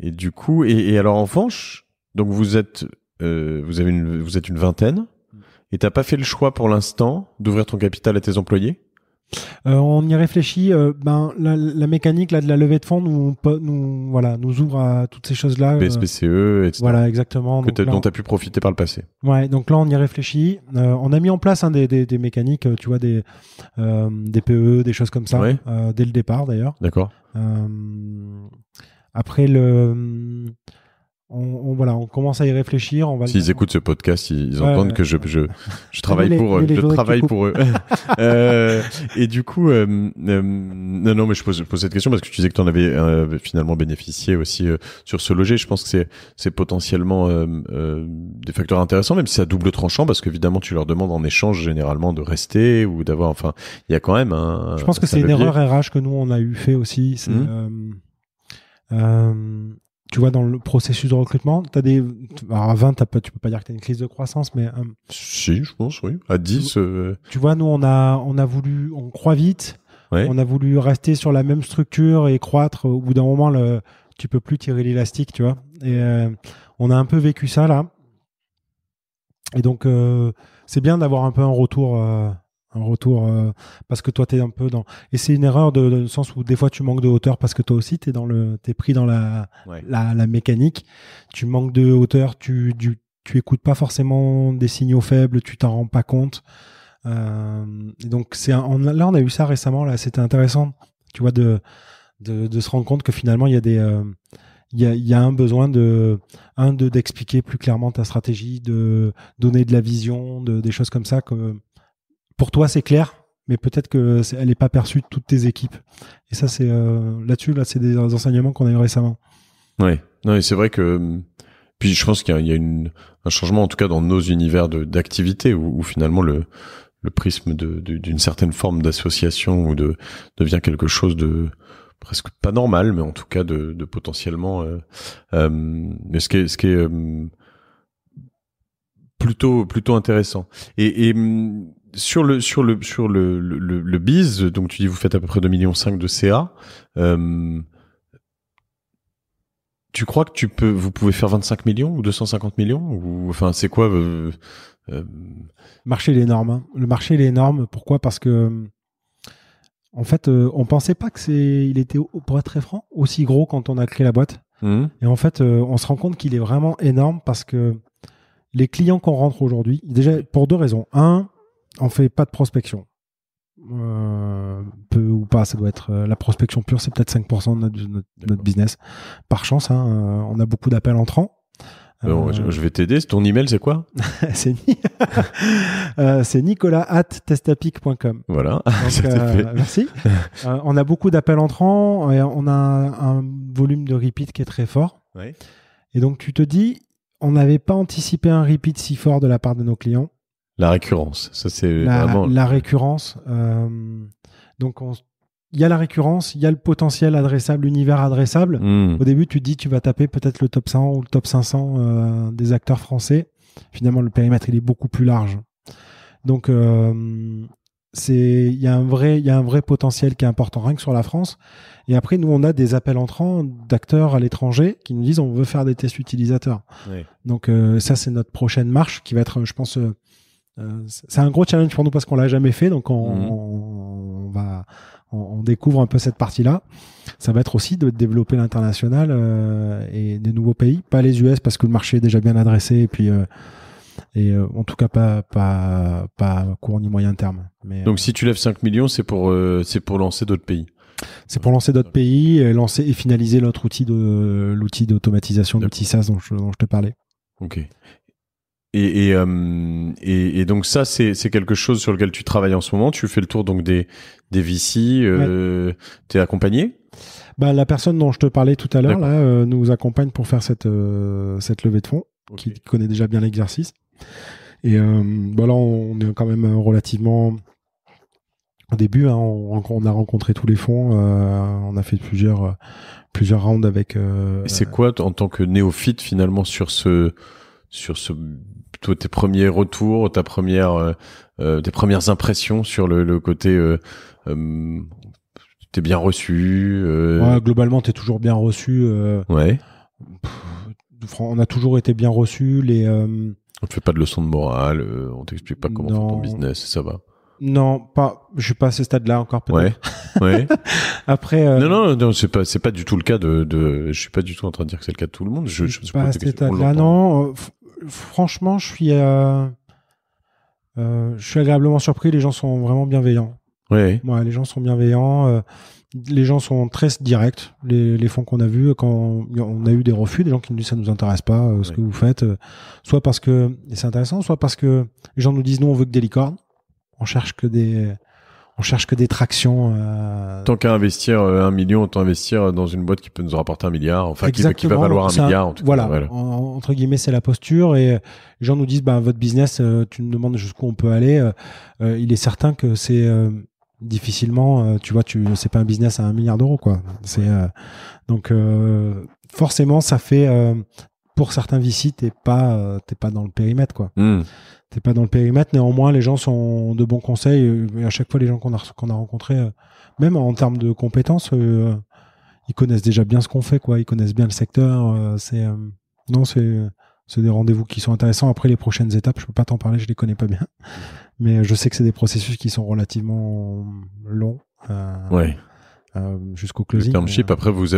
du coup, et alors en revanche, donc vous êtes une vingtaine, et t'as pas fait le choix pour l'instant d'ouvrir ton capital à tes employés? On y réfléchit. La mécanique là de la levée de fonds nous ouvre à toutes ces choses-là. BSPCE, etc. Voilà, exactement. Dont tu as pu profiter par le passé. Ouais, donc là on y réfléchit. On a mis en place des mécaniques, tu vois, des PE, des choses comme ça, dès le départ d'ailleurs. D'accord. Après on commence à y réfléchir. S'ils écoutent ce podcast, ils entendent que je travaille pour eux. Je travaille pour eux. Et du coup, non, mais je pose cette question parce que tu disais que tu en avais finalement bénéficié aussi sur Se Loger. Je pense que c'est potentiellement des facteurs intéressants, même si c'est à double tranchant, parce qu'évidemment tu leur demandes en échange généralement de rester ou d'avoir. Enfin, il y a quand même un. Je pense que c'est une erreur RH que nous on a fait aussi. C'est tu vois, dans le processus de recrutement, alors à 20, tu peux pas dire que tu as une crise de croissance, mais... Si, je pense, oui. À 10... Tu vois, nous, on croit vite, on a voulu rester sur la même structure et croître. Au bout d'un moment, tu peux plus tirer l'élastique, tu vois. Et on a un peu vécu ça, là. Et donc, c'est bien d'avoir un peu un retour... parce que toi t'es un peu dans, et c'est une erreur de le sens où des fois tu manques de hauteur parce que toi aussi t'es pris dans la mécanique, tu manques de hauteur, tu écoutes pas forcément des signaux faibles, tu t'en rends pas compte, et donc là on a eu ça récemment, là c'était intéressant, tu vois, de se rendre compte que finalement il y a il y a un besoin d'expliquer plus clairement ta stratégie, de donner de la vision, des choses comme ça, que pour toi c'est clair, mais peut-être que elle n'est pas perçue de toutes tes équipes. Et ça, c'est là-dessus, c'est des enseignements qu'on a eu récemment. Ouais, non, et c'est vrai que puis je pense qu'il y a un changement en tout cas dans nos univers d'activité où finalement le prisme d'une certaine forme d'association ou devient quelque chose de presque pas normal, mais en tout cas de potentiellement mais ce qui est plutôt intéressant. Et sur le biz, donc tu dis vous faites à peu près 2,5 millions de CA. Tu crois que vous pouvez faire 25 millions ou 250 millions ou enfin c'est quoi Le marché il est énorme. Hein. Le marché il est énorme. Pourquoi ? Parce que en fait, on pensait pas que il était, pour être très franc, aussi gros quand on a créé la boîte. Et en fait, on se rend compte qu'il est vraiment énorme parce que les clients qu'on rentre aujourd'hui, déjà pour 2 raisons. Un, on fait pas de prospection. Peu ou pas, ça doit être la prospection pure, c'est peut-être 5% de notre business. Par chance, hein, on a beaucoup d'appels entrants. Je vais t'aider. Ton email, c'est quoi? C'est nicolas@testapic.com. Voilà. Donc, merci. On a beaucoup d'appels entrants et on a un volume de repeat qui est très fort. Ouais. Et donc, tu te dis, on n'avait pas anticipé un repeat si fort de la part de nos clients. La récurrence, ça c'est vraiment... La récurrence. Donc, il y a la récurrence, il y a le potentiel adressable, l'univers adressable. Au début, tu te dis, tu vas taper peut-être le top 100 ou le top 500 des acteurs français. Finalement, le périmètre, il est beaucoup plus large. Donc, il y a un vrai potentiel qui est important, rien que sur la France. Et après, nous, on a des appels entrants d'acteurs à l'étranger qui nous disent, on veut faire des tests utilisateurs. Oui. Donc, ça, c'est notre prochaine marche qui va être, je pense... c'est un gros challenge pour nous parce qu'on l'a jamais fait, donc on découvre un peu cette partie-là. Ça va être aussi de développer l'international et des nouveaux pays, pas les US parce que le marché est déjà bien adressé et puis en tout cas pas à court ni moyen terme. Mais, donc si tu lèves 5 millions, c'est pour lancer d'autres pays. C'est pour lancer d'autres pays, lancer et finaliser l'outil d'automatisation, l'outil SaaS dont je te parlais. Ok. Et donc ça c'est quelque chose sur lequel tu travailles en ce moment. Tu fais le tour donc des VC. T'es accompagné? Bah la personne dont je te parlais tout à l'heure là nous accompagne pour faire cette levée de fonds, qui connaît déjà bien l'exercice. Et là on est quand même relativement au début. Hein, on a rencontré tous les fonds. On a fait plusieurs rounds avec. Et c'est quoi en tant que néophyte finalement sur toi, tes premiers retours, tes premières impressions sur le côté t'es bien reçu globalement t'es toujours bien reçu ouais. On a toujours été bien reçu. On te fait pas de leçons de morale, on t'explique pas comment faire ton business, ça va? Non, je suis pas à ce stade-là encore peut-être. Ouais. Après non, c'est pas du tout le cas je suis pas du tout en train de dire que c'est le cas de tout le monde. Je suis pas à ce stade-là, non. Franchement, je suis agréablement surpris. Les gens sont vraiment bienveillants. Ouais, les gens sont bienveillants. Les gens sont très directs. Les fonds qu'on a vus, quand on a eu des refus, des gens qui nous disent ça nous intéresse pas ce que vous faites, soit parce que et c'est intéressant, soit parce que les gens nous disent nous on veut que des licornes. On cherche que des tractions. Tant qu'à investir 1 million, autant investir dans une boîte qui peut nous rapporter 1 milliard, enfin qui va valoir 1 milliard. En tout cas, entre guillemets, c'est la posture. Et les gens nous disent, votre business, tu me demandes jusqu'où on peut aller. Il est certain que c'est difficilement, c'est pas un business à 1 milliard d'euros, quoi. Donc forcément, ça fait pour certains VC, t'es pas dans le périmètre, quoi. T'es pas dans le périmètre, néanmoins les gens sont de bons conseils et à chaque fois les gens qu'on a rencontrés, même en termes de compétences, ils connaissent déjà bien ce qu'on fait, quoi. Ils connaissent bien le secteur. C'est des rendez-vous qui sont intéressants. Après les prochaines étapes, je peux pas t'en parler, je les connais pas bien, mais je sais que c'est des processus qui sont relativement longs. Jusqu'au closing. Le term sheet, après vous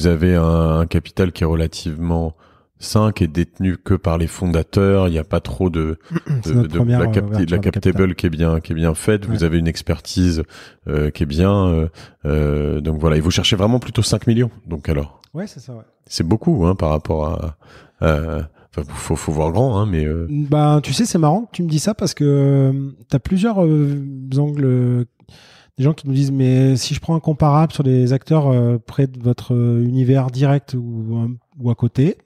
avez un capital qui est relativement sain, qui est détenu que par les fondateurs. Il n'y a pas trop de la captable qui est bien faite. Vous avez une expertise qui est bien. Donc voilà, et vous cherchez vraiment plutôt 5 millions. Donc alors. Ouais, c'est ça. Ouais. C'est beaucoup par rapport à. Enfin, faut voir grand, hein, mais. Bah, tu sais, c'est marrant que tu me dis ça parce que t'as plusieurs angles. Des gens qui nous disent, mais si je prends un comparable sur les acteurs près de votre univers direct ou à côté,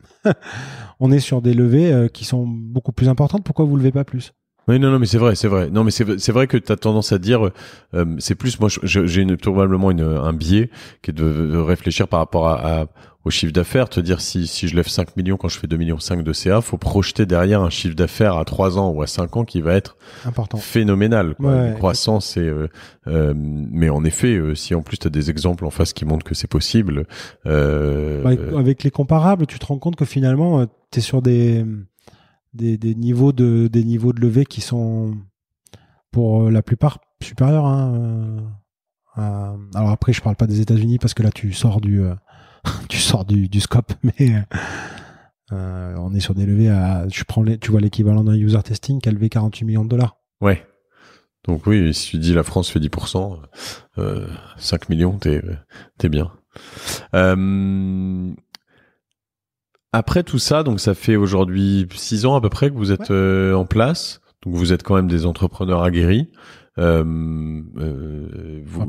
on est sur des levées qui sont beaucoup plus importantes. Pourquoi vous levez pas plus? Oui, non, mais c'est vrai. Non, mais c'est vrai que tu as tendance à dire, c'est plus, moi, j'ai probablement un biais qui est de réfléchir par rapport au chiffre d'affaires, te dire si je lève 5 millions quand je fais 2,5 millions de CA, faut projeter derrière un chiffre d'affaires à 3 ans ou à 5 ans qui va être important, phénoménal, quoi. Ouais, Une croissance mais en effet, si en plus tu as des exemples en face qui montrent que c'est possible, avec les comparables, tu te rends compte que finalement, tu es sur des niveaux de levée qui sont pour la plupart supérieurs, hein, alors après je parle pas des États-Unis parce que là tu sors du scope, mais on est sur des levées tu vois l'équivalent d'un user testing qui a levé 48 millions de dollars. Ouais. Donc oui, si tu dis la France fait 10%, 5 millions, t'es bien. Après tout ça, donc ça fait aujourd'hui 6 ans à peu près que vous êtes en place. Donc vous êtes quand même des entrepreneurs aguerris. Pas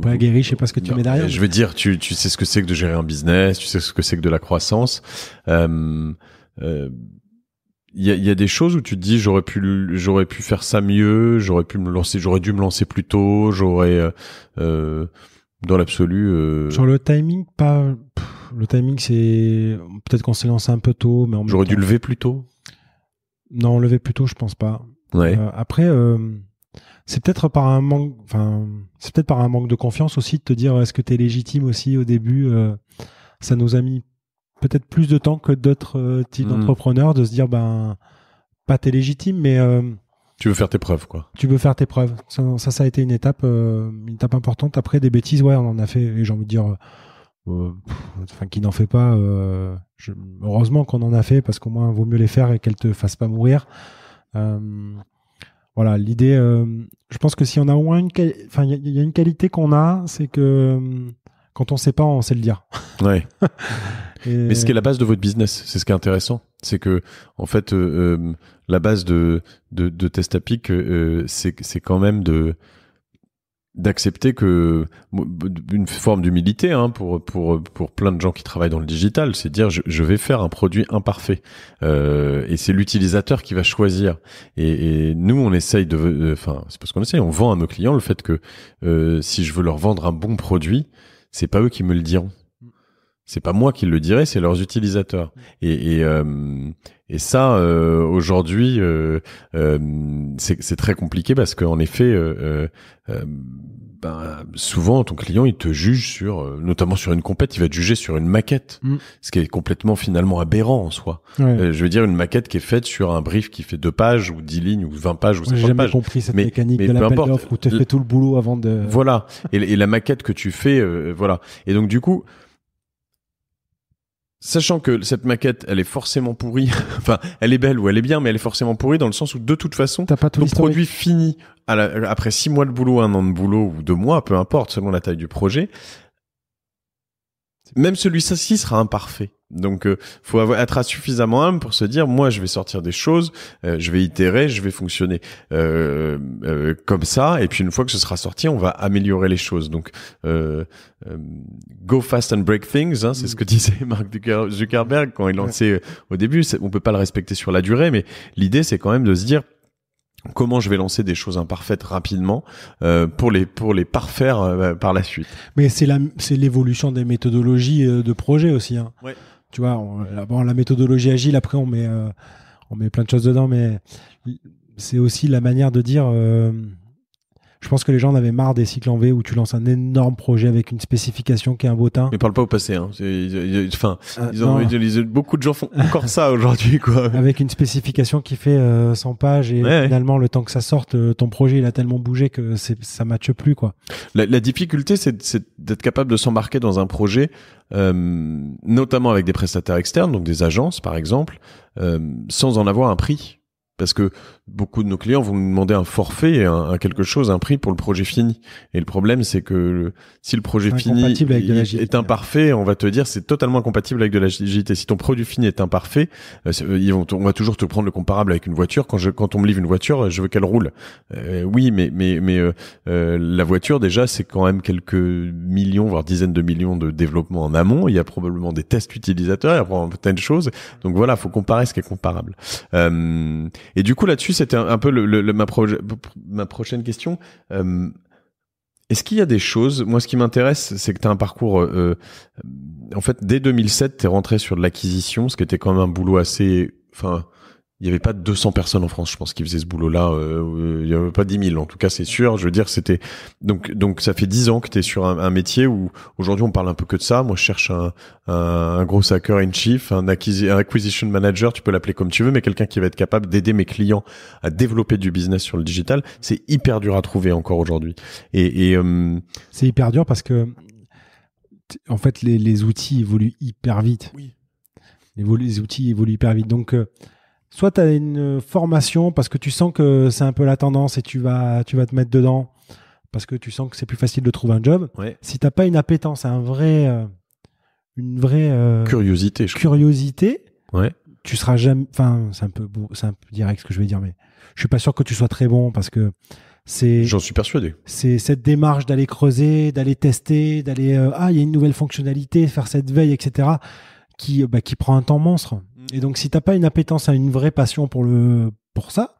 aguerris, je sais pas ce que tu mets derrière. Je veux dire, tu sais ce que c'est que de gérer un business, tu sais ce que c'est que de la croissance. Il y a des choses où tu te dis j'aurais pu faire ça mieux, j'aurais dû me lancer plus tôt, dans l'absolu. Sur le timing, le timing, c'est peut-être qu'on s'est lancé un peu tôt, mais j'aurais dû lever plus tôt. Non, lever plus tôt, je pense pas. Ouais. Après, c'est peut-être par un manque de confiance aussi de te dire est-ce que tu es légitime aussi au début. Ça nous a mis peut-être plus de temps que d'autres types d'entrepreneurs de se dire pas t'es légitime, mais tu veux faire tes preuves, quoi. Tu veux faire tes preuves. Ça a été une étape importante. Après, des bêtises, ouais, on en a fait. Et j'ai envie de dire, qui n'en fait pas. Heureusement qu'on en a fait parce qu'au moins, vaut mieux les faire et qu'elles te fassent pas mourir. Voilà, l'idée. Je pense que si on a au moins il y a une qualité qu'on a, c'est que quand on sait pas, on sait le dire. Ouais. Mais ce qui est la base de votre business, c'est ce qui est intéressant, c'est que en fait la base de Testapic, c'est quand même d'accepter que une forme d'humilité, hein, pour plein de gens qui travaillent dans le digital, c'est de dire je vais faire un produit imparfait, et c'est l'utilisateur qui va choisir. Et nous on essaye c'est parce qu'on essaye, on vend à nos clients le fait que si je veux leur vendre un bon produit, c'est pas eux qui me le diront. C'est pas moi qui le dirai, c'est leurs utilisateurs. Et ça, aujourd'hui, c'est très compliqué parce qu'en effet, souvent ton client il te juge notamment sur une compète, il va te juger sur une maquette, ce qui est complètement finalement aberrant en soi. Ouais. Je veux dire une maquette qui est faite sur un brief qui fait 2 pages ou 10 lignes ou 20 pages ou 50 pages. J'ai jamais compris cette mécanique de l'appel d'offres où tu fais tout le boulot avant de... Voilà. Et la maquette que tu fais, voilà. Et donc du coup, sachant que cette maquette, elle est forcément pourrie, enfin, elle est belle ou elle est bien, mais elle est forcément pourrie dans le sens où de toute façon, ton produit fini après 6 mois de boulot, 1 an de boulot ou 2 mois, peu importe, selon la taille du projet, même celui-ci sera imparfait. Donc, faut être suffisamment humble pour se dire, moi, je vais sortir des choses, je vais itérer, je vais fonctionner comme ça, et puis une fois que ce sera sorti, on va améliorer les choses. Donc, go fast and break things, hein, c'est ce que disait Mark Zuckerberg quand il lançait au début. On peut pas le respecter sur la durée, mais l'idée, c'est quand même de se dire comment je vais lancer des choses imparfaites rapidement pour les parfaire par la suite. Mais c'est l'évolution des méthodologies de projet aussi, hein. Ouais. Tu vois, la méthodologie agile, après on met plein de choses dedans, mais c'est aussi la manière de dire. Je pense que les gens en avaient marre des cycles en V où tu lances un énorme projet avec une spécification qui est un bottin. Mais parle pas au passé, hein. Beaucoup de gens font encore ça aujourd'hui, quoi. Avec une spécification qui fait 100 pages et finalement, le temps que ça sorte, ton projet, il a tellement bougé que ça matche plus, quoi. La difficulté, c'est d'être capable de s'embarquer dans un projet, notamment avec des prestataires externes, donc des agences, par exemple, sans en avoir un prix. parce que beaucoup de nos clients vont nous demander un forfait, un quelque chose, un prix pour le projet fini. Et le problème, c'est que si le projet fini est imparfait, on va te dire c'est totalement incompatible avec de l'agilité. Si ton produit fini est imparfait, on va toujours te prendre le comparable avec une voiture. Quand on me livre une voiture, je veux qu'elle roule. Oui, mais la voiture déjà, c'est quand même quelques millions, voire dizaines de millions de développement en amont. Il y a probablement des tests utilisateurs, il y a probablement plein de choses. Donc voilà, faut comparer ce qui est comparable. Et du coup là-dessus, c'était un peu ma prochaine question. Est-ce qu'il y a des choses, moi ce qui m'intéresse, c'est que tu as un parcours, en fait dès 2007, tu es rentré sur de l'acquisition, ce qui était quand même un boulot assez, enfin, il y avait pas 200 personnes en France, je pense, qui faisaient ce boulot-là. Il y avait pas 10 000, en tout cas, c'est sûr. Je veux dire, c'était donc ça fait 10 ans que tu es sur un métier où aujourd'hui on parle un peu que de ça. Moi, je cherche un gros hacker in chief, un acquisition manager, tu peux l'appeler comme tu veux, mais quelqu'un qui va être capable d'aider mes clients à développer du business sur le digital. C'est hyper dur à trouver encore aujourd'hui. Et c'est hyper dur parce que en fait les outils évoluent hyper vite. Oui. Les outils évoluent hyper vite. Donc soit tu as une formation parce que tu sens que c'est un peu la tendance et tu vas te mettre dedans parce que tu sens que c'est plus facile de trouver un job. Ouais. Si tu n'as pas une appétence, une vraie curiosité, ouais. Tu seras jamais. Enfin, c'est un peu direct ce que je vais dire, mais je suis pas sûr que tu sois très bon parce que j'en suis persuadé. C'est cette démarche d'aller creuser, d'aller tester, d'aller il y a une nouvelle fonctionnalité, faire cette veille, etc. qui prend un temps monstre. Et donc, si t'as pas une appétence à une vraie passion pour ça,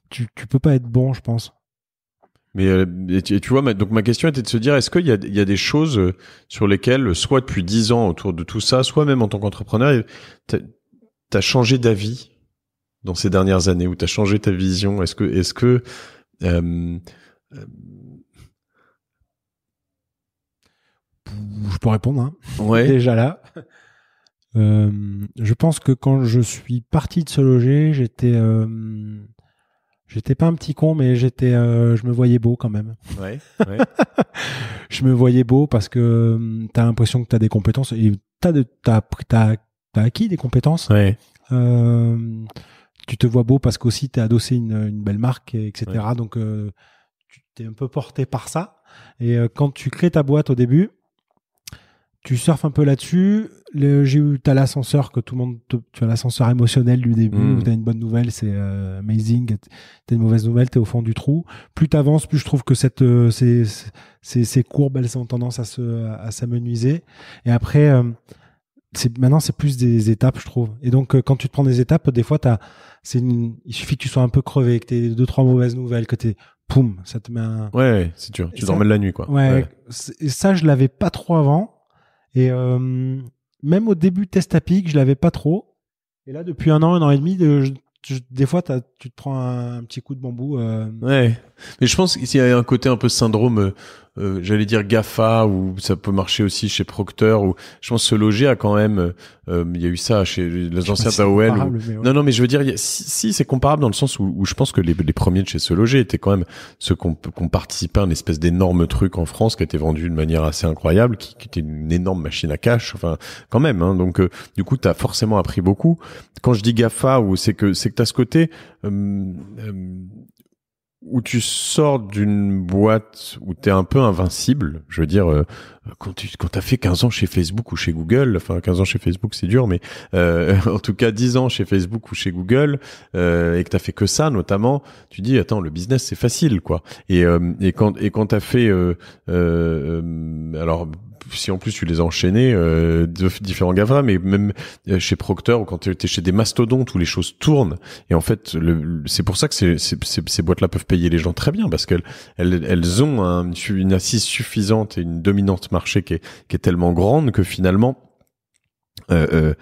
tu peux pas être bon, je pense. Mais tu vois, donc ma question était de se dire, est-ce qu'il y a des choses sur lesquelles, soit depuis 10 ans autour de tout ça, soit même en tant qu'entrepreneur, t'as changé d'avis dans ces dernières années, ou t'as changé ta vision? Est-ce que je peux répondre, hein. Ouais. Déjà là. Je pense que quand je suis parti de Se Loger, j'étais pas un petit con, mais je me voyais beau quand même. Ouais. Je me voyais beau parce que t'as l'impression que t'as des compétences et t'as acquis des compétences. Ouais. Tu te vois beau parce qu'aussi t'es adossé une belle marque, etc. Ouais. Donc tu t'es un peu porté par ça. Et quand tu crées ta boîte au début, tu surfes un peu là-dessus. T'as l'ascenseur que tout le monde. Tu as l'ascenseur émotionnel du début où t'as une bonne nouvelle, c'est amazing. T'as une mauvaise nouvelle, t'es au fond du trou. Plus t'avances, plus je trouve que ces courbes, elles ont tendance à s'amenuiser. Et après, maintenant, c'est plus des étapes, je trouve. Et donc, quand tu te prends des étapes, des fois, il suffit que tu sois un peu crevé, que t'aies 2-3 mauvaises nouvelles, que poum, ça te met un. Ouais, c'est dur. Tu dormais la nuit, quoi. Ouais. Et ça, je l'avais pas trop avant. Et même au début de Testapic, je l'avais pas trop. Et là, depuis 1 an et demi, des fois, tu te prends un petit coup de bambou. Ouais. Mais je pense qu'il y a un côté un peu syndrome, j'allais dire GAFA, ou ça peut marcher aussi chez Procter, ou je pense que Se Loger a quand même, il y a eu ça chez les anciens AOL. Ouais. Non, mais je veux dire, si c'est comparable dans le sens où je pense que les premiers de chez Se Loger étaient quand même ceux qu'on participait à une espèce d'énorme truc en France qui a été vendu de manière assez incroyable, qui était une énorme machine à cash, enfin, quand même, hein. Donc, du coup, t'as forcément appris beaucoup. Quand je dis GAFA, c'est que t'as ce côté, où tu sors d'une boîte où t'es un peu invincible, je veux dire, quand t'as fait 15 ans chez Facebook ou chez Google, enfin 15 ans chez Facebook c'est dur, mais en tout cas 10 ans chez Facebook ou chez Google, et que t'as fait que ça notamment, tu dis attends, le business c'est facile, quoi. Et quand t'as fait alors si en plus tu les as enchaînés de différents GAFA, mais même chez Procter, ou quand tu es chez des mastodontes où les choses tournent, et en fait c'est pour ça que ces boîtes-là peuvent payer les gens très bien, parce qu'elles ont une assise suffisante et une dominante marché qui est tellement grande que finalement le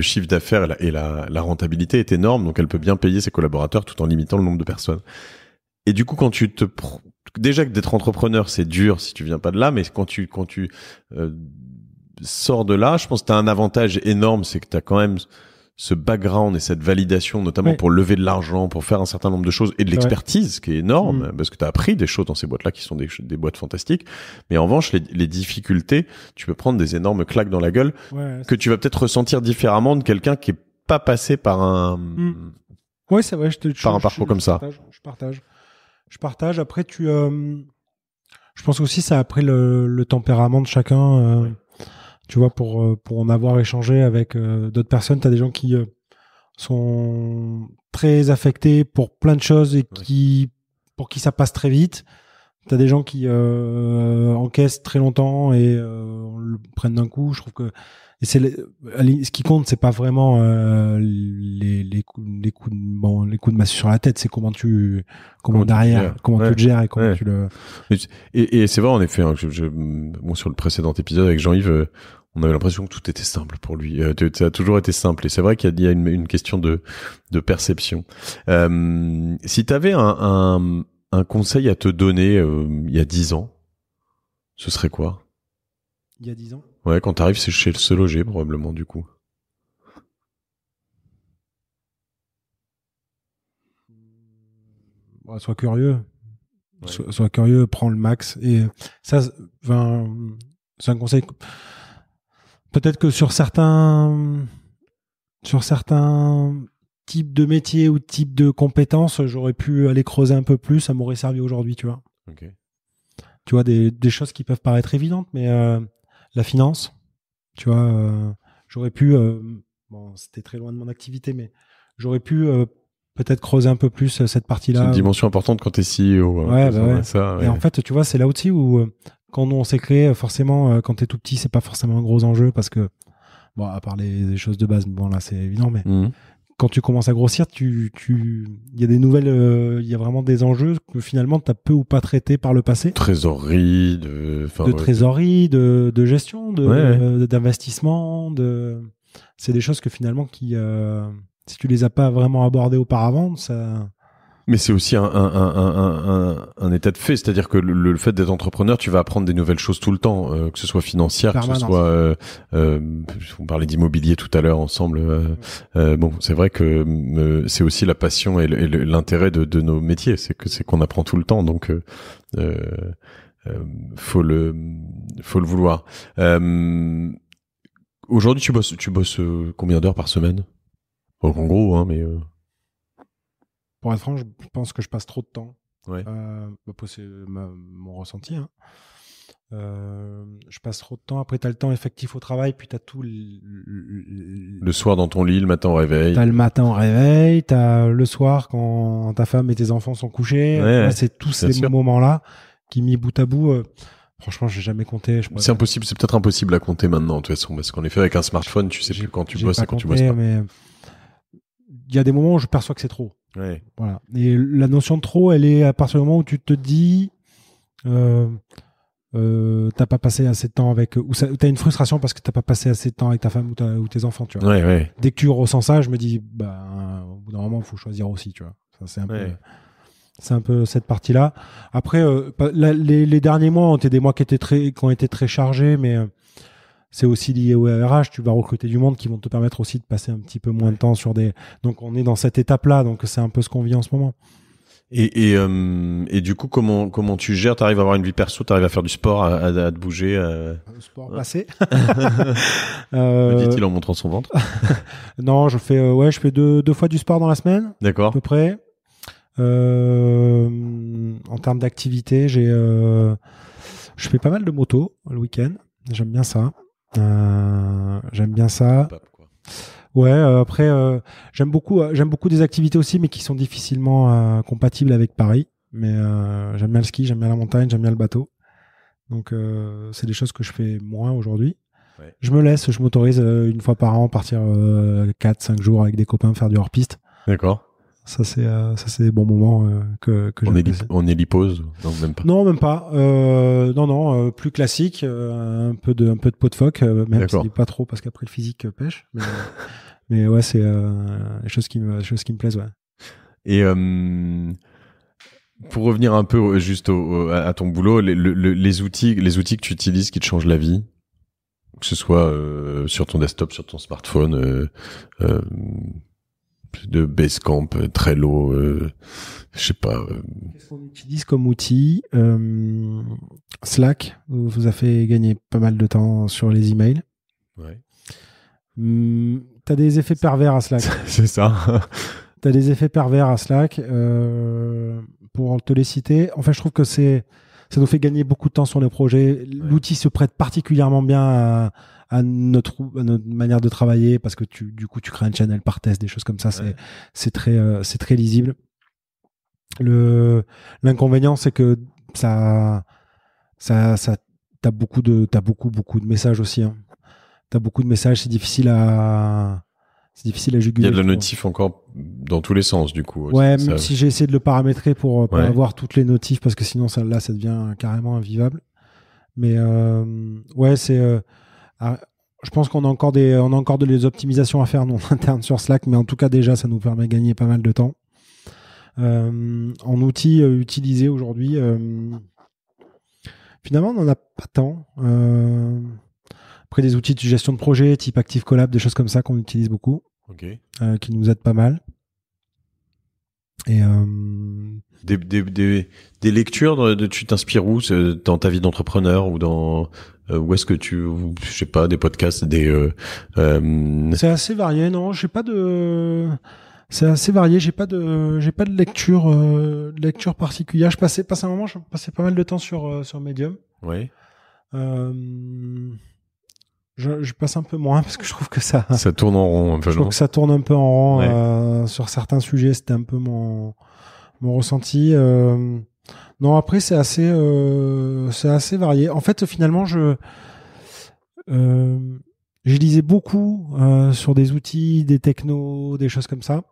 chiffre d'affaires et la rentabilité est énorme, donc elle peut bien payer ses collaborateurs tout en limitant le nombre de personnes. Et du coup, quand déjà que d'être entrepreneur, c'est dur si tu viens pas de là, mais quand tu sors de là, je pense que tu as un avantage énorme, c'est que tu as quand même ce background et cette validation, notamment pour lever de l'argent, pour faire un certain nombre de choses, et de l'expertise qui est énorme, parce que tu as appris des choses dans ces boîtes-là qui sont des boîtes fantastiques. Mais en revanche, les difficultés, tu peux prendre des énormes claques dans la gueule que tu vas peut-être ressentir différemment de quelqu'un qui est pas passé par Ouais, c'est vrai. Par un parcours comme ça. Je partage. Après, je pense aussi c'est après le tempérament de chacun. Tu vois, pour en avoir échangé avec d'autres personnes, tu as des gens qui sont très affectés pour plein de choses et pour qui ça passe très vite. Tu as des gens qui encaissent très longtemps et le prennent d'un coup. Je trouve que ce qui compte, c'est pas vraiment les coups de massue sur la tête, c'est comment derrière, comment tu le gères et comment tu le. Et c'est vrai en effet. Hein, bon, sur le précédent épisode avec Jean-Yves, on avait l'impression que tout était simple pour lui. Ça a toujours été simple. Et c'est vrai qu'il y a une question de perception. Si tu avais un conseil à te donner il y a 10 ans, ce serait quoi? Il y a 10 ans? Ouais, quand t'arrives, c'est chez le Se Loger, probablement, du coup. Ouais, sois curieux. Ouais. Sois curieux, prends le max. Et ça, c'est un conseil. Peut-être que sur certains types de métiers ou types de compétences, j'aurais pu aller creuser un peu plus, ça m'aurait servi aujourd'hui, tu vois. Okay. Tu vois, des choses qui peuvent paraître évidentes, mais la finance, tu vois, j'aurais pu, bon, c'était très loin de mon activité, mais j'aurais pu peut-être creuser un peu plus cette partie-là. C'est une dimension importante quand t'es CEO. Ouais. Et en fait, tu vois, c'est là aussi où quand nous on s'est créé, forcément, quand t'es tout petit, c'est pas forcément un gros enjeu parce que, bon, à part les choses de base, bon là c'est évident, mais quand tu commences à grossir, il y a des nouvelles, il y a vraiment des enjeux que finalement t'as peu ou pas traités par le passé. Trésorerie, trésorerie, de gestion, d'investissement, c'est des choses que finalement si tu les as pas vraiment abordées auparavant, ça. Mais c'est aussi un état de fait, c'est-à-dire que le fait d'être entrepreneur, tu vas apprendre des nouvelles choses tout le temps, que ce soit financière, que ce soit, on parlait d'immobilier tout à l'heure ensemble. Bon, c'est vrai que c'est aussi la passion et l'intérêt de nos métiers, c'est qu'on apprend tout le temps, donc faut le vouloir. Aujourd'hui, tu bosses combien d'heures par semaine? En gros, hein, mais. Pour être franc, je pense que je passe trop de temps. Ouais. C'est mon ressenti. Hein. Je passe trop de temps. Après, tu as le temps effectif au travail, puis tu as tout. Le soir dans ton lit, le matin au réveil. Tu as le matin au réveil, tu as le soir quand ta femme et tes enfants sont couchés. Ouais, c'est tous ces moments-là qui, mis bout à bout, franchement, j'ai jamais compté. C'est impossible, c'est peut-être impossible à compter maintenant, de toute façon, parce qu'en effet, avec un smartphone, tu sais plus quand tu bosses et quand tu bosses pas. Mais il y a des moments où je perçois que c'est trop. Ouais. Voilà. Et la notion de trop, elle est à partir du moment où tu te dis t'as pas passé assez de temps avec, ou t'as une frustration parce que t'as pas passé assez de temps avec ta femme ou tes enfants, tu vois. Ouais. Dès que tu ressens ça, je me dis au bout d'un moment il faut choisir aussi, tu vois. Ça, c'est un peu cette partie-là. Après, les derniers mois ont été des mois qui ont été très chargés, mais c'est aussi lié au RH. Tu vas recruter du monde qui vont te permettre aussi de passer un petit peu moins de temps sur des. Donc on est dans cette étape-là, donc c'est un peu ce qu'on vit en ce moment. Et du coup, comment tu gères? T'arrives à avoir une vie perso, t'arrives à faire du sport, à te bouger. Le sport passé. Me dit-il en montrant son ventre. Non, je fais deux fois du sport dans la semaine. D'accord. À peu près. En termes d'activité, je fais pas mal de moto le week-end. J'aime bien ça. Ouais, après, j'aime beaucoup des activités aussi, mais qui sont difficilement compatibles avec Paris. Mais j'aime bien le ski, j'aime bien la montagne, j'aime bien le bateau. Donc, c'est des choses que je fais moins aujourd'hui. Ouais. Je m'autorise une fois par an partir 4-5 jours avec des copains faire du hors-piste. D'accord. Ça c'est des bons moments que on hélipose? Non, même pas. Non, même pas. Non, plus classique, un peu de pot de phoque, même si pas trop parce qu'après le physique pêche. Mais ouais, c'est les choses qui me plaisent, ouais. Et pour revenir un peu juste à ton boulot, les outils que tu utilises qui te changent la vie, que ce soit sur ton desktop, sur ton smartphone. De Basecamp, Trello, je sais pas. Qu'est-ce qu'on utilise comme outil? Slack vous a fait gagner pas mal de temps sur les emails. Ouais. T'as des effets pervers à Slack. C'est ça. T'as des effets pervers à Slack. Pour te les citer, en fait, je trouve que ça nous fait gagner beaucoup de temps sur les projets. L'outil se prête particulièrement bien à notre manière de travailler parce que du coup, tu crées un channel par test, des choses comme ça. C'est très lisible. L'inconvénient, c'est que t'as beaucoup de messages aussi. Hein. T'as beaucoup de messages, c'est difficile à juguler. Il y a de la notif encore dans tous les sens, du coup. Ouais, même si j'ai essayé de le paramétrer pour avoir toutes les notifs, parce que sinon, ça devient carrément invivable. Mais ouais, je pense qu'on a encore des optimisations à faire nous, en interne sur Slack, mais en tout cas, déjà, ça nous permet de gagner pas mal de temps. En outils utilisés aujourd'hui, finalement, on n'en a pas tant. Après, des outils de gestion de projet, type Active Collab, des choses comme ça qu'on utilise beaucoup, qui nous aident pas mal. Et des lectures, tu t'inspires où dans ta vie d'entrepreneur ou dans où est-ce que je sais pas, des podcasts, C'est assez varié, non, c'est assez varié, j'ai pas de lecture particulière. Je passais pas mal de temps sur Medium. Ouais. Je passe un peu moins parce que je trouve que ça tourne en rond un peu. Je trouve que ça tourne un peu en rond sur certains sujets. C'était un peu mon ressenti. Non, après c'est assez varié. En fait, finalement, je lisais beaucoup sur des outils, des technos, des choses comme ça.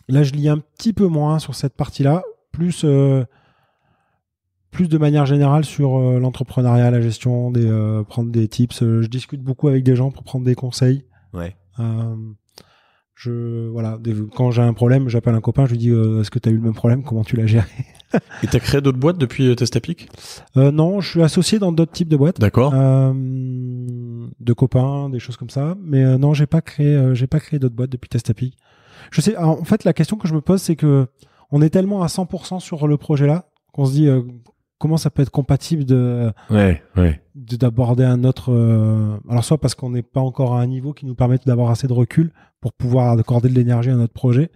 Là, je lis un petit peu moins sur cette partie-là, plus de manière générale sur l'entrepreneuriat, la gestion, prendre des tips. Je discute beaucoup avec des gens pour prendre des conseils. Ouais. Quand j'ai un problème, j'appelle un copain, je lui dis est-ce que tu as eu le même problème, comment tu l'as géré? Et tu as créé d'autres boîtes depuis Testapic? Non, je suis associé dans d'autres types de boîtes. D'accord. De copains, des choses comme ça. Mais non, j'ai pas créé d'autres boîtes depuis Testapic. Je sais, en fait, la question que je me pose, c'est que on est tellement à 100% sur le projet là qu'on se dit comment ça peut être compatible d'aborder un autre. Alors soit parce qu'on n'est pas encore à un niveau qui nous permette d'avoir assez de recul pour pouvoir accorder de l'énergie à notre projet.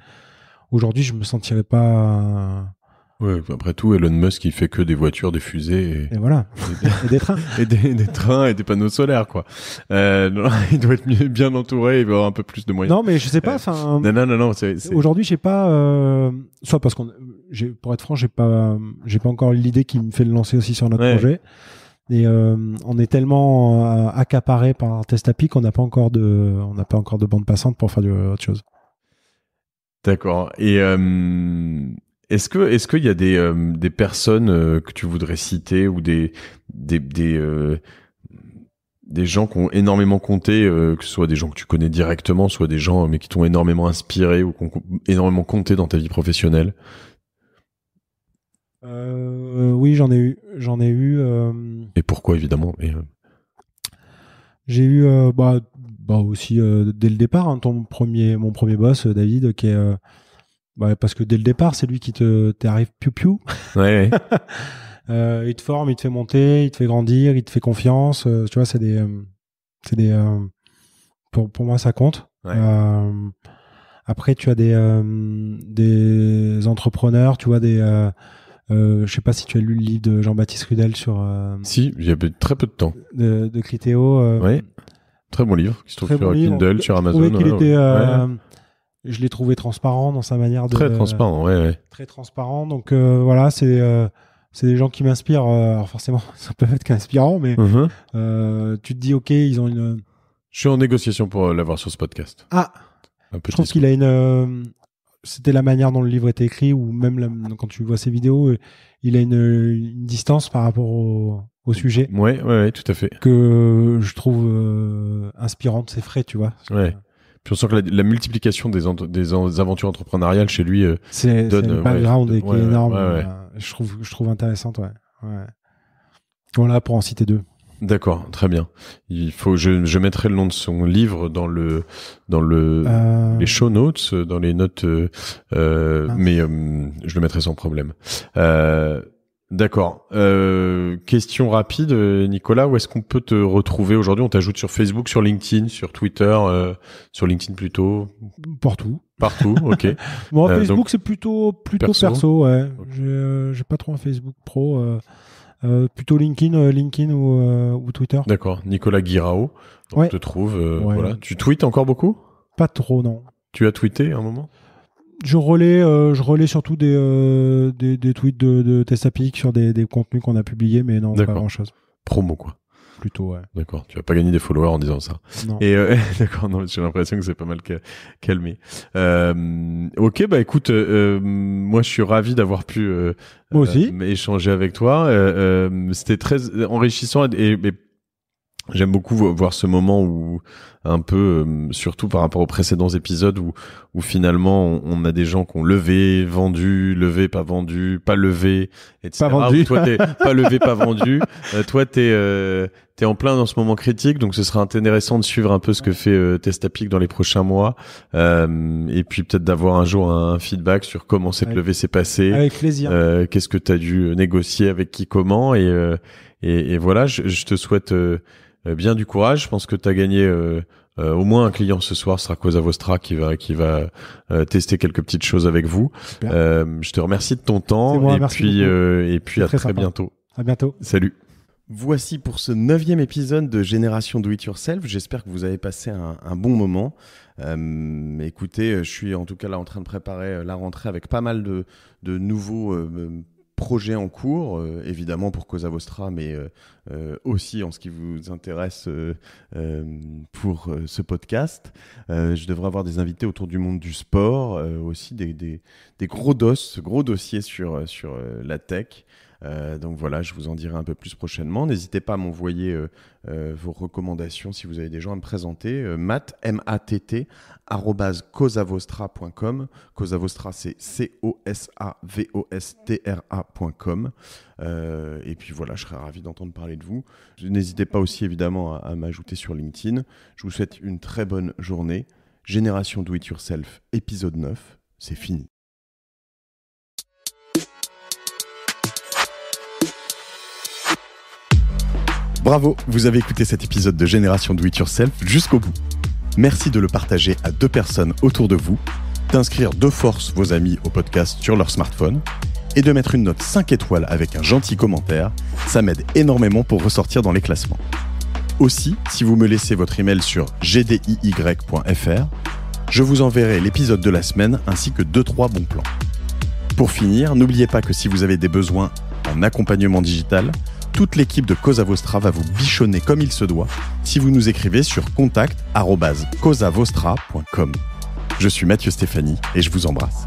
Aujourd'hui, je me sentirais pas. Ouais, après tout, Elon Musk, il fait que des voitures, des fusées et voilà, et des trains, et des trains et des panneaux solaires, quoi. Non, il doit être bien entouré, il va avoir un peu plus de moyens. Non, mais je sais pas. Enfin, non. Aujourd'hui, j'ai pas. Soit parce pour être franc, j'ai pas encore eu l'idée qui me fait le lancer aussi sur notre projet. Et on est tellement accaparé par Testapic qu'on n'a pas encore de bande passante pour faire autre chose. D'accord. Et est-ce qu'il y a des personnes que tu voudrais citer ou des gens qui ont énormément compté, que ce soit des gens que tu connais directement, soit des gens mais qui t'ont énormément inspiré ou qui ont énormément compté dans ta vie professionnelle? Oui, j'en ai eu. Et pourquoi, évidemment? J'ai eu aussi dès le départ mon premier boss, David, qui est parce que dès le départ, c'est lui qui t'arrive piou-piou. Ouais. Il te forme, il te fait monter, il te fait grandir, il te fait confiance. Tu vois, pour moi, ça compte. Ouais. Après, tu as des entrepreneurs, tu vois, je sais pas si tu as lu le livre de Jean-Baptiste Rudel sur. Si, il y a très peu de temps. De Criteo. Ouais. Très bon livre qui se trouve sur Kindle, sur Amazon. Je trouvais qu'il était. Je l'ai trouvé transparent dans sa manière de. Très transparent, ouais. Très transparent. Donc voilà, c'est des gens qui m'inspirent. Alors forcément, ça peut être qu'inspirant, mais tu te dis, ok, ils ont une. Je suis en négociation pour l'avoir sur ce podcast. Ah. Je trouve qu'il a une. C'était la manière dont le livre était écrit, ou même quand tu vois ses vidéos, il a une distance par rapport au sujet. Ouais, tout à fait. Que je trouve inspirante, c'est frais, tu vois. Ouais. Puis on sent que la multiplication des aventures entrepreneuriales chez lui c'est un background qui est énorme. Ouais. Je trouve intéressante, ouais. Voilà, pour en citer deux. D'accord, très bien. Il faut, je mettrai le nom de son livre dans les show notes, dans les notes, mais je le mettrai sans problème. D'accord. Question rapide, Nicolas, où est-ce qu'on peut te retrouver aujourd'hui? On t'ajoute sur Facebook, sur LinkedIn, sur Twitter, sur LinkedIn plutôt. Partout. Partout, ok. Bon, Facebook, donc, c'est plutôt perso, ouais. Okay. J'ai pas trop un Facebook pro. Plutôt LinkedIn ou Twitter. D'accord. Nicolas Guirao, on te trouve. Voilà. Tu tweets encore beaucoup? Pas trop, non. Tu as tweeté à un moment? Je relais surtout des tweets de Testapic sur des contenus qu'on a publiés, mais non, pas grand-chose. Promo, quoi. Plutôt, ouais. D'accord. Tu vas pas gagner des followers en disant ça. Non. Et d'accord, non, j'ai l'impression que c'est pas mal calmé. Ok, bah écoute, moi je suis ravi d'avoir pu moi aussi échanger avec toi. C'était très enrichissant et j'aime beaucoup voir ce moment où un peu, surtout par rapport aux précédents épisodes où finalement on a des gens qui ont levé, pas vendu, pas levé, etc. Pas vendu. Toi t'es pas levé, pas vendu. Toi t'es en plein dans ce moment critique, donc ce sera intéressant de suivre un peu ce que fait Testapic dans les prochains mois, et puis peut-être d'avoir un jour un feedback sur comment cette levée s'est passée. Avec plaisir. Qu'est-ce que t'as dû négocier avec qui, comment, et voilà. Je te souhaite bien du courage. Je pense que tu as gagné au moins un client ce soir. Ce sera Cosa Vostra qui va tester quelques petites choses avec vous. Je te remercie de ton temps et puis à très bientôt. À bientôt. Salut. Voici pour ce 9e épisode de Génération Do It Yourself. J'espère que vous avez passé un bon moment. Écoutez, je suis en tout cas là en train de préparer la rentrée avec pas mal de nouveaux projets en cours, évidemment pour Cosa Vostra, mais aussi en ce qui vous intéresse pour ce podcast. Je devrais avoir des invités autour du monde du sport, aussi des gros dossiers sur la tech. Donc voilà, je vous en dirai un peu plus prochainement. N'hésitez pas à m'envoyer vos recommandations si vous avez des gens à me présenter. Matt, M-A-T-T, @cosavostra.com. Cosa Vostra, c'est COSAVOSTRA.com. Et puis voilà, je serais ravi d'entendre parler de vous. N'hésitez pas aussi évidemment à m'ajouter sur LinkedIn. Je vous souhaite une très bonne journée. Génération Do It Yourself, épisode 9, c'est fini. Bravo, vous avez écouté cet épisode de Génération Do It Yourself jusqu'au bout. Merci de le partager à 2 personnes autour de vous, d'inscrire de force vos amis au podcast sur leur smartphone et de mettre une note 5 étoiles avec un gentil commentaire. Ça m'aide énormément pour ressortir dans les classements. Aussi, si vous me laissez votre email sur gdiy.fr, je vous enverrai l'épisode de la semaine ainsi que 2-3 bons plans. Pour finir, n'oubliez pas que si vous avez des besoins en accompagnement digital, toute l'équipe de Cosa Vostra va vous bichonner comme il se doit si vous nous écrivez sur contact@cosavostra.com. Je suis Mathieu Stéphanie et je vous embrasse.